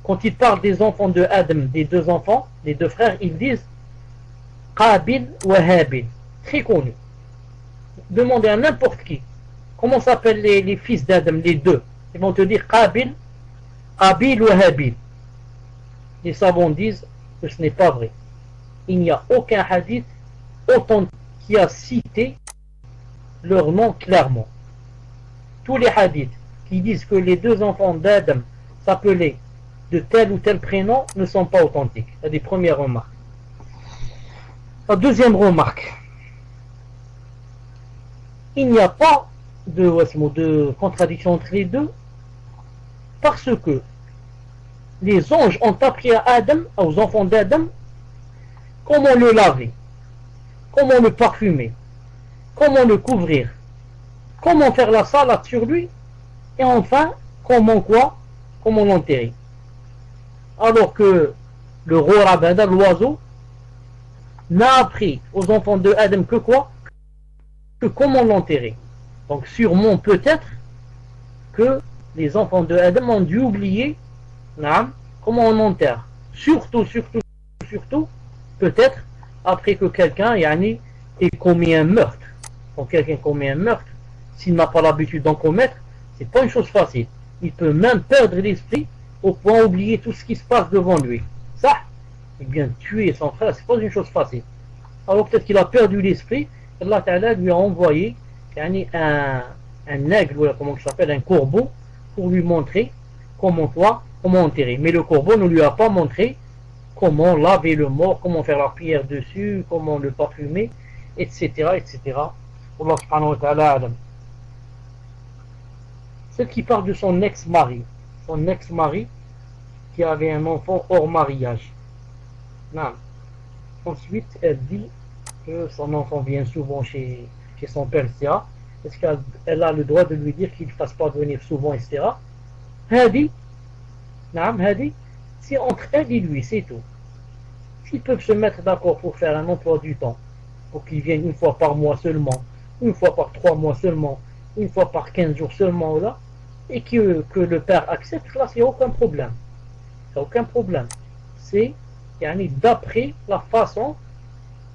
Quand ils parlent des enfants de Adam, des deux enfants, des deux frères, ils disent Qabil wa Habil. Très connu. Demandez à n'importe qui. Comment s'appellent les fils d'Adam, les deux? Ils vont te dire Qabil, Habil ou Habil. Les savants disent que ce n'est pas vrai. Il n'y a aucun hadith authentique qui a cité leur nom clairement. Tous les hadiths qui disent que les deux enfants d'Adam s'appelaient de tel ou tel prénom ne sont pas authentiques. C'est des premières remarques. La deuxième remarque, il n'y a pas de contradiction entre les deux parce que les anges ont appris à Adam, aux enfants d'Adam, comment le laver, comment le parfumer, comment le couvrir, comment faire la salade sur lui, et enfin, comment l'enterrer. Alors que le roi Rabada, l'oiseau, n'a appris aux enfants de Adam que quoi? Que comment l'enterrer. Donc sûrement peut-être que les enfants de Adam ont dû oublier comment on enterre. Surtout, peut-être après que quelqu'un ait commis un meurtre. Quand quelqu'un commet un meurtre, s'il n'a pas l'habitude d'en commettre, c'est pas une chose facile. Il peut même perdre l'esprit au point d'oublier tout ce qui se passe devant lui. Ça, eh bien, tuer son frère, c'est pas une chose facile. Alors peut-être qu'il a perdu l'esprit, Allah Ta'ala lui a envoyé un aigle, ou comment ça s'appelle, un corbeau, pour lui montrer comment enterrer. Mais le corbeau ne lui a pas montré comment laver le mort, comment faire la prière dessus, comment le parfumer, etc. Allah subhanahu wa ta'ala alam. Celle qui parle de son ex-mari qui avait un enfant hors mariage. Non. Ensuite, elle dit que son enfant vient souvent chez son père, etc. Est-ce qu'elle a le droit de lui dire qu'il ne fasse pas venir souvent, etc. Hadi, c'est entre elle et lui, c'est tout. S'ils peuvent se mettre d'accord pour faire un emploi du temps, pour qu'il vienne une fois par mois seulement, une fois par 3 mois seulement, une fois par 15 jours seulement, là, et que le père accepte, là, c'est aucun problème. C'est aucun problème. C'est d'après la façon,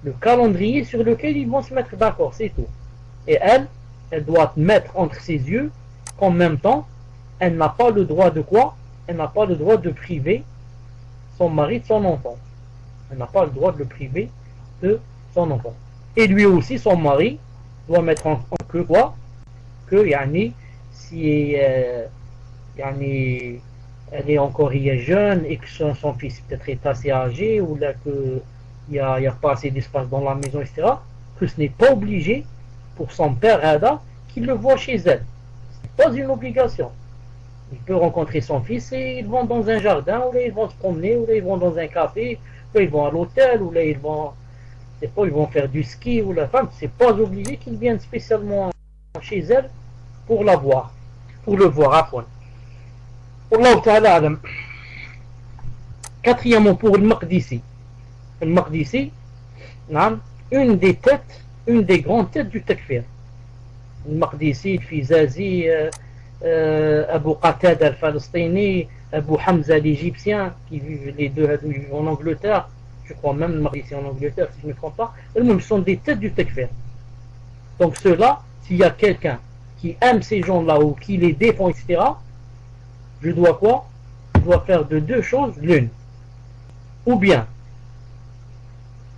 le calendrier sur lequel ils vont se mettre d'accord, c'est tout. Et elle doit mettre entre ses yeux qu'en même temps, elle n'a pas le droit de quoi? Elle n'a pas le droit de priver son mari de son enfant. Elle n'a pas le droit de le priver de son enfant. Et lui aussi, son mari, doit mettre en que quoi? Que si elle est encore jeune et que son fils peut-être est assez âgé ou là qu'il n'y a pas assez d'espace dans la maison, etc., que ce n'est pas obligé pour son père Ada qu'il le voit chez elle. Ce n'est pas une obligation. Il peut rencontrer son fils et ils vont dans un jardin, ou là ils vont se promener, ou là ils vont dans un café, ou là ils vont à l'hôtel, ou là ils vont faire du ski, ou la femme, c'est pas obligé qu'ils viennent spécialement chez elle pour la voir, pour le voir à point. Allah Ta'ala alam. Quatrièmement, pour le Maqdisi. Le Maqdisi, une des grandes têtes du takfir. Le Maqdisi, le Fizazi, Abu Qatada al-Falastini, Abu Hamza l'Égyptien, qui vivent les deux en Angleterre, je crois même le Maqdisi en Angleterre, si je ne me trompe pas, eux-mêmes sont des têtes du takfir. Donc ceux-là, s'il y a quelqu'un qui aime ces gens-là ou qui les défend, etc., je dois quoi? Je dois faire de deux choses l'une. Ou bien,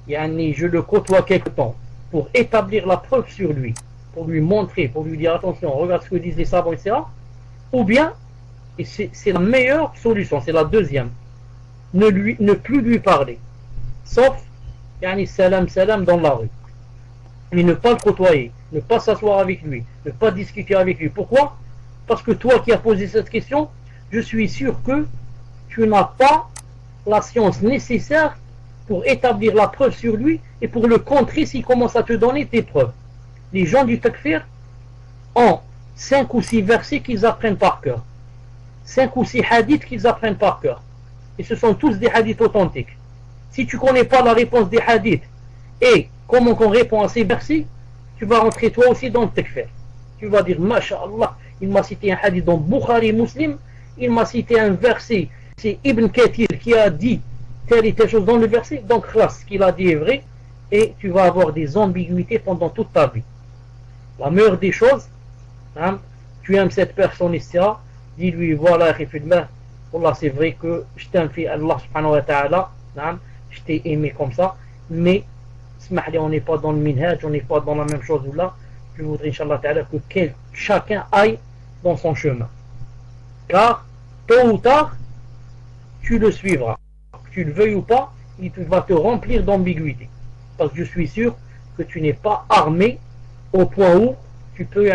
je le côtoie quelque temps pour établir la preuve sur lui, pour lui montrer, pour lui dire attention, regarde ce que disent les savants, etc. Ou bien, et c'est la meilleure solution, c'est la deuxième, ne plus lui parler, sauf salam dans la rue, mais ne pas le côtoyer, ne pas s'asseoir avec lui, ne pas discuter avec lui. Pourquoi? Parce que toi qui as posé cette question, je suis sûr que tu n'as pas la science nécessaire pour établir la preuve sur lui et pour le contrer s'il commence à te donner tes preuves. Les gens du takfir ont 5 ou 6 versets qu'ils apprennent par cœur, 5 ou 6 hadiths qu'ils apprennent par cœur, et ce sont tous des hadiths authentiques. Si tu ne connais pas la réponse des hadiths et comment on répond à ces versets, tu vas rentrer toi aussi dans le takfir. Tu vas dire, Masha'Allah, il m'a cité un hadith dans Bukhari Muslim, il m'a cité un verset, c'est Ibn Kathir qui a dit telle et telle chose dans le verset, donc ce qu'il a dit est vrai, et tu vas avoir des ambiguïtés pendant toute ta vie. La meilleure des choses, hein, tu aimes cette personne, etc. Dis-lui, voilà, Wallah, c'est vrai que je t'aime fait Allah subhanahu wa ta'ala, hein, je t'ai aimé comme ça, mais on n'est pas dans le minhaj, on n'est pas dans la même chose là. Je voudrais, Inch'Allah ta'ala, que chacun aille dans son chemin. Car, tôt ou tard, tu le suivras. Que tu le veuilles ou pas, il va te remplir d'ambiguïté. Parce que je suis sûr que tu n'es pas armé au point où tu peux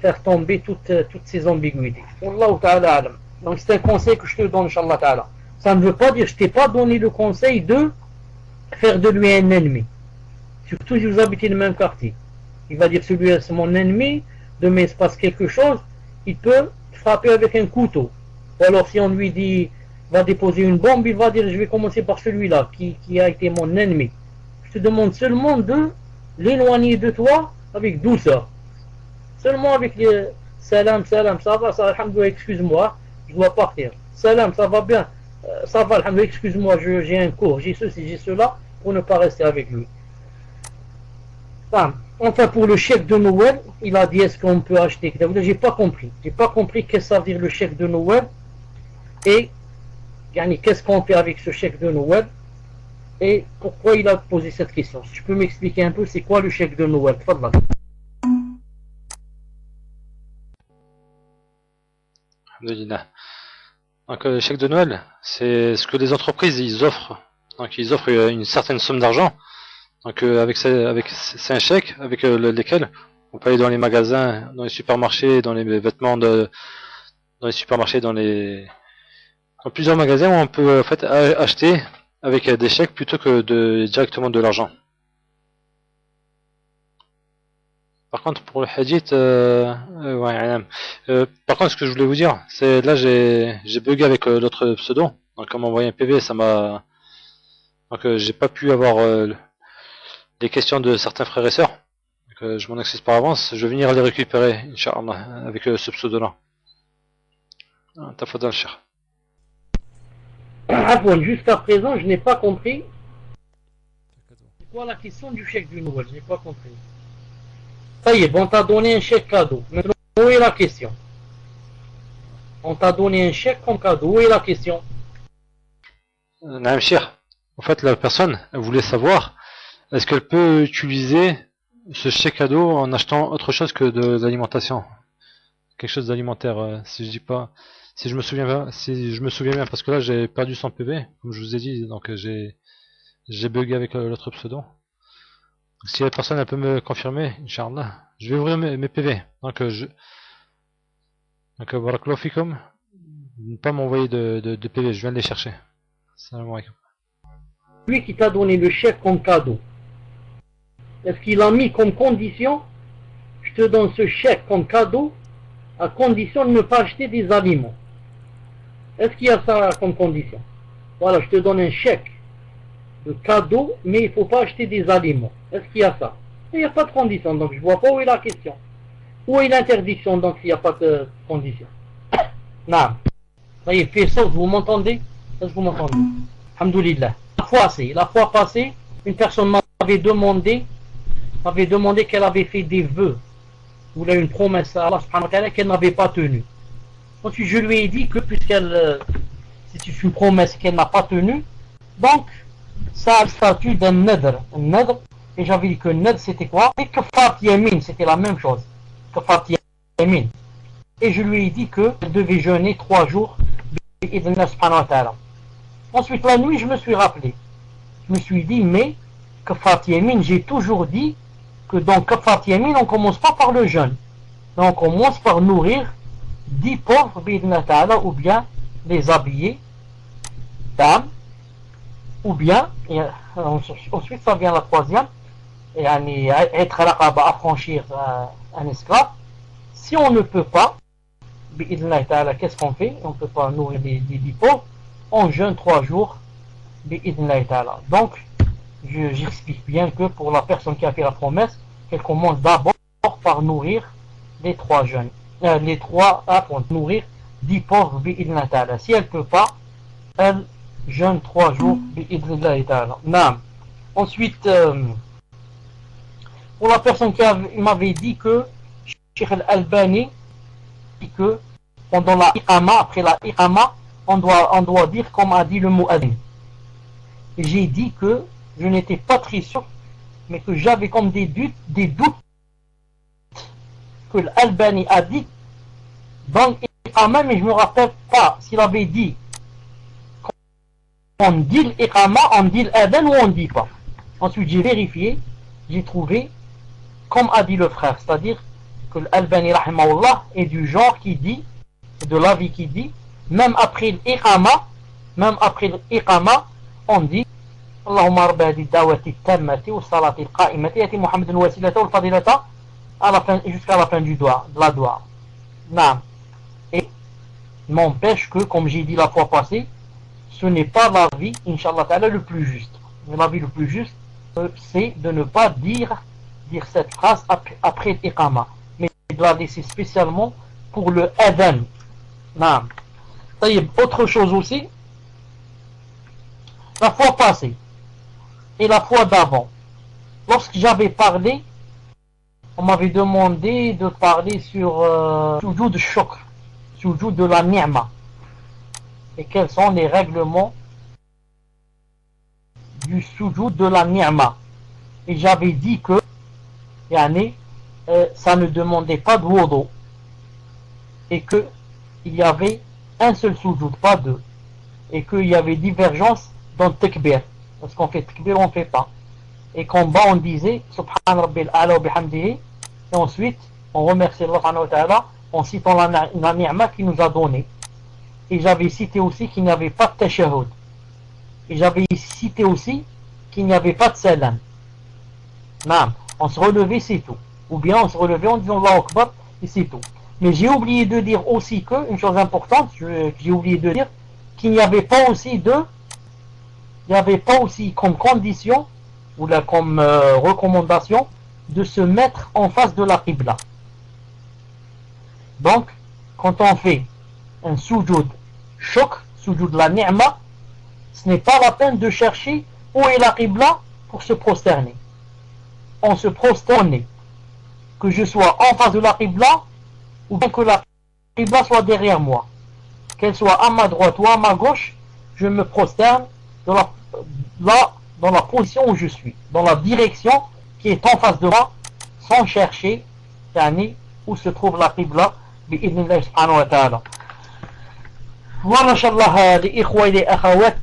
faire tomber toutes ces ambiguïtés. Wallahu ta'ala alam. Donc c'est un conseil que je te donne, Inch'Allah ta'ala. Ça ne veut pas dire, je t'ai pas donné le conseil de faire de lui un ennemi. Surtout si vous habitez le même quartier. Il va dire, celui-là c'est mon ennemi, demain il se passe quelque chose, il peut frapper avec un couteau. Ou alors si on lui dit, va déposer une bombe, il va dire, je vais commencer par celui-là, qui a été mon ennemi. Je te demande seulement de l'éloigner de toi avec douceur. Seulement avec les salam, salam, ça va, ça, alhamdoulilah, excuse-moi, je dois partir. Salam, ça va bien, ça va, alhamdoulilah, excuse-moi, j'ai un cours, j'ai ceci, j'ai cela, pour ne pas rester avec lui. Enfin, pour le chèque de Noël, il a dit, est-ce qu'on peut acheter? J'ai pas compris. J'ai pas compris qu'est-ce que ça veut dire le chèque de Noël. Et, qu'est-ce qu'on fait avec ce chèque de Noël? Et pourquoi il a posé cette question? Si tu peux m'expliquer un peu, c'est quoi le chèque de Noël? Fadlan. Alhamdulillah. Donc le chèque de Noël, c'est ce que les entreprises ils offrent. Donc ils offrent une certaine somme d'argent. Donc c'est un chèque avec lesquels on peut aller dans les magasins, dans les supermarchés, dans les vêtements dans les supermarchés, dans plusieurs magasins où on peut en fait acheter avec des chèques plutôt que directement de l'argent. Par contre, pour le hadith, par contre, ce que je voulais vous dire, c'est là j'ai bugué avec l'autre pseudo. Donc, on m'a envoyé un PV, donc j'ai pas pu avoir les questions de certains frères et sœurs. Donc, je m'en excuse par avance. Je vais venir les récupérer, Inch'Allah, avec ce pseudo-là. Tafadal, cher. Jusqu'à présent, je n'ai pas compris. C'est quoi la question du chèque du Noël? Je n'ai pas compris. Ça y est, on t'a donné un chèque cadeau. Maintenant, où est la question? On t'a donné un chèque comme cadeau. Où est la question? Naam, cher. En fait, la personne elle voulait savoir est-ce qu'elle peut utiliser ce chèque cadeau en achetant autre chose que de l'alimentation, quelque chose d'alimentaire, si je me souviens bien, parce que là j'ai perdu son PV, comme je vous ai dit, donc j'ai bugué avec l'autre pseudo. Si la personne elle peut me confirmer, Inch'Allah, je vais ouvrir mes PV. Donc barakallahu fikum, ne pas m'envoyer de PV, je viens de les chercher. Salam alaikum. Lui qui t'a donné le chèque comme cadeau, est-ce qu'il a mis comme condition, je te donne ce chèque comme cadeau, à condition de ne pas acheter des aliments? Est-ce qu'il y a ça comme condition? Voilà, je te donne un chèque de cadeau, mais il ne faut pas acheter des aliments. Est-ce qu'il y a ça? Il n'y a pas de condition, donc je ne vois pas où est la question. Où est l'interdiction, donc, s'il n'y a pas de condition? Non. Ça y est, fait ça, vous m'entendez? Est-ce que vous m'entendez? Alhamdoulilah. La fois passée, une personne m'avait demandé qu'elle avait fait des vœux, ou là une promesse à Allah subhanahu wa ta'ala qu'elle n'avait pas tenue. Ensuite, je lui ai dit que c'est une promesse qu'elle n'a pas tenue, donc ça a le statut d'un nadr. Et j'avais dit que nadr c'était quoi? Et kafat yamin, c'était la même chose. Kafat yamin. Et je lui ai dit qu'elle devait jeûner 3 jours bi'idhnillah subhanahu wa ta'ala. Ensuite, la nuit, je me suis rappelé. Je me suis dit, mais kafat yamin, j'ai toujours dit que dans kafat yamin, on ne commence pas par le jeûne. Donc, on commence par nourrir 10 pauvres bi'idhnillah ta'ala, ou bien les habiller d'âme, ou bien, ensuite ça vient la troisième, être raqaba, affranchir un esclave. Si on ne peut pas, bi'idhnillah ta'ala, qu'est-ce qu'on fait? On ne peut pas nourrir les 10 pauvres, on jeûne 3 jours, bi'idhnillah ta'ala. Donc, j'explique bien que pour la personne qui a fait la promesse, qu'elle commence d'abord par nourrir les 3 jeûnes. les trois pour nourrir 10 pauvres bi'idhnillah ta'ala. Si elle ne peut pas, elle jeûne 3 jours bi'idhnillah ta'ala. Naam. Ensuite, pour la personne qui m'avait dit que Cheikh Al-Albani dit que pendant la iqama, après la iqama, on doit dire comme a dit le mu'adhin. Et j'ai dit que je n'étais pas très sûr, mais que j'avais comme des doutes que l'Albani a dit dans l'iqama, mais je ne me rappelle pas s'il avait dit on dit l'iqama, on dit l'adhan ou on ne dit pas. Ensuite j'ai vérifié, j'ai trouvé comme a dit le frère, c'est-à-dire que l'Albani rahimahullah est du genre qui dit, de l'avis qui dit, même après l'iqama, on dit اللهم رب هذه الدعوة التامة والصلاة القائمة يأتي محمد الوسيلة والفضيلة jusqu'à la fin de la dua. Non. Et n'empêche que, comme j'ai dit la fois passée, ce n'est pas l'avis, Inch'Allah Ta'ala, le plus juste. L'avis le plus juste, c'est de ne pas dire cette phrase après l'iqama, mais de la laisser spécialement pour le adhan. Non. Autre chose aussi, la fois passée et la fois d'avant, lorsque j'avais parlé, on m'avait demandé de parler sur sujoud de shukr, sujoud de la ni'ma, et quels sont les règlements du sujoud de la ni'ma. Et j'avais dit que ça ne demandait pas de wudu, et que il y avait un seul sujoud, pas deux, et qu'il y avait divergence dans le takbir. Parce qu'on fait takbir, on ne fait pas. Et qu'en bas, on disait Subhan Rabbil A'la wa bihamdihi. Et ensuite, on remercie Allah subhanahu wa ta'ala en citant la ni'ma qu'il nous a donnée. Et j'avais cité aussi qu'il n'y avait pas de tashahhud. Et j'avais cité aussi qu'il n'y avait pas de salam. Non, on se relevait, c'est tout. Ou bien on se relevait en disant Allahu Akbar, et c'est tout. Mais j'ai oublié de dire aussi que, une chose importante, j'ai oublié de dire qu'il n'y avait pas aussi comme condition ou comme recommandation de se mettre en face de la qibla. Donc, quand on fait un sujoud shukr, sujoud de la ni'ma, ce n'est pas la peine de chercher où est la qibla pour se prosterner. On se prosterne, que je sois en face de la qibla ou bien que la qibla soit derrière moi. Qu'elle soit à ma droite ou à ma gauche, je me prosterne dans la position où je suis, dans la direction qui est en face de moi, sans chercher où se trouve la qibla bi'idhnillah subhanahu wa ta'ala. Voilà, inshallah, les ikhwa et les akhawat,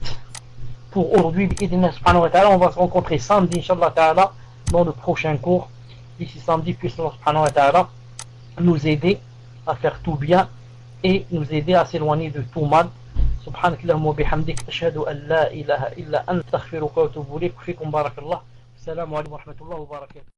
pour aujourd'hui, bi'idhnillah subhanahu wa ta'ala. On va se rencontrer samedi, inshallah ta'ala, dans le prochain cours. D'ici samedi, puisse Allah subhanahu wa ta'ala nous aider à faire tout bien et nous aider à s'éloigner de tout mal. سبحانك اللهم وبحمدك أشهد أن لا إله إلا أنت أستغفرك وأتوب إليك. فيكم بارك الله. السلام عليكم ورحمة الله وبركاته.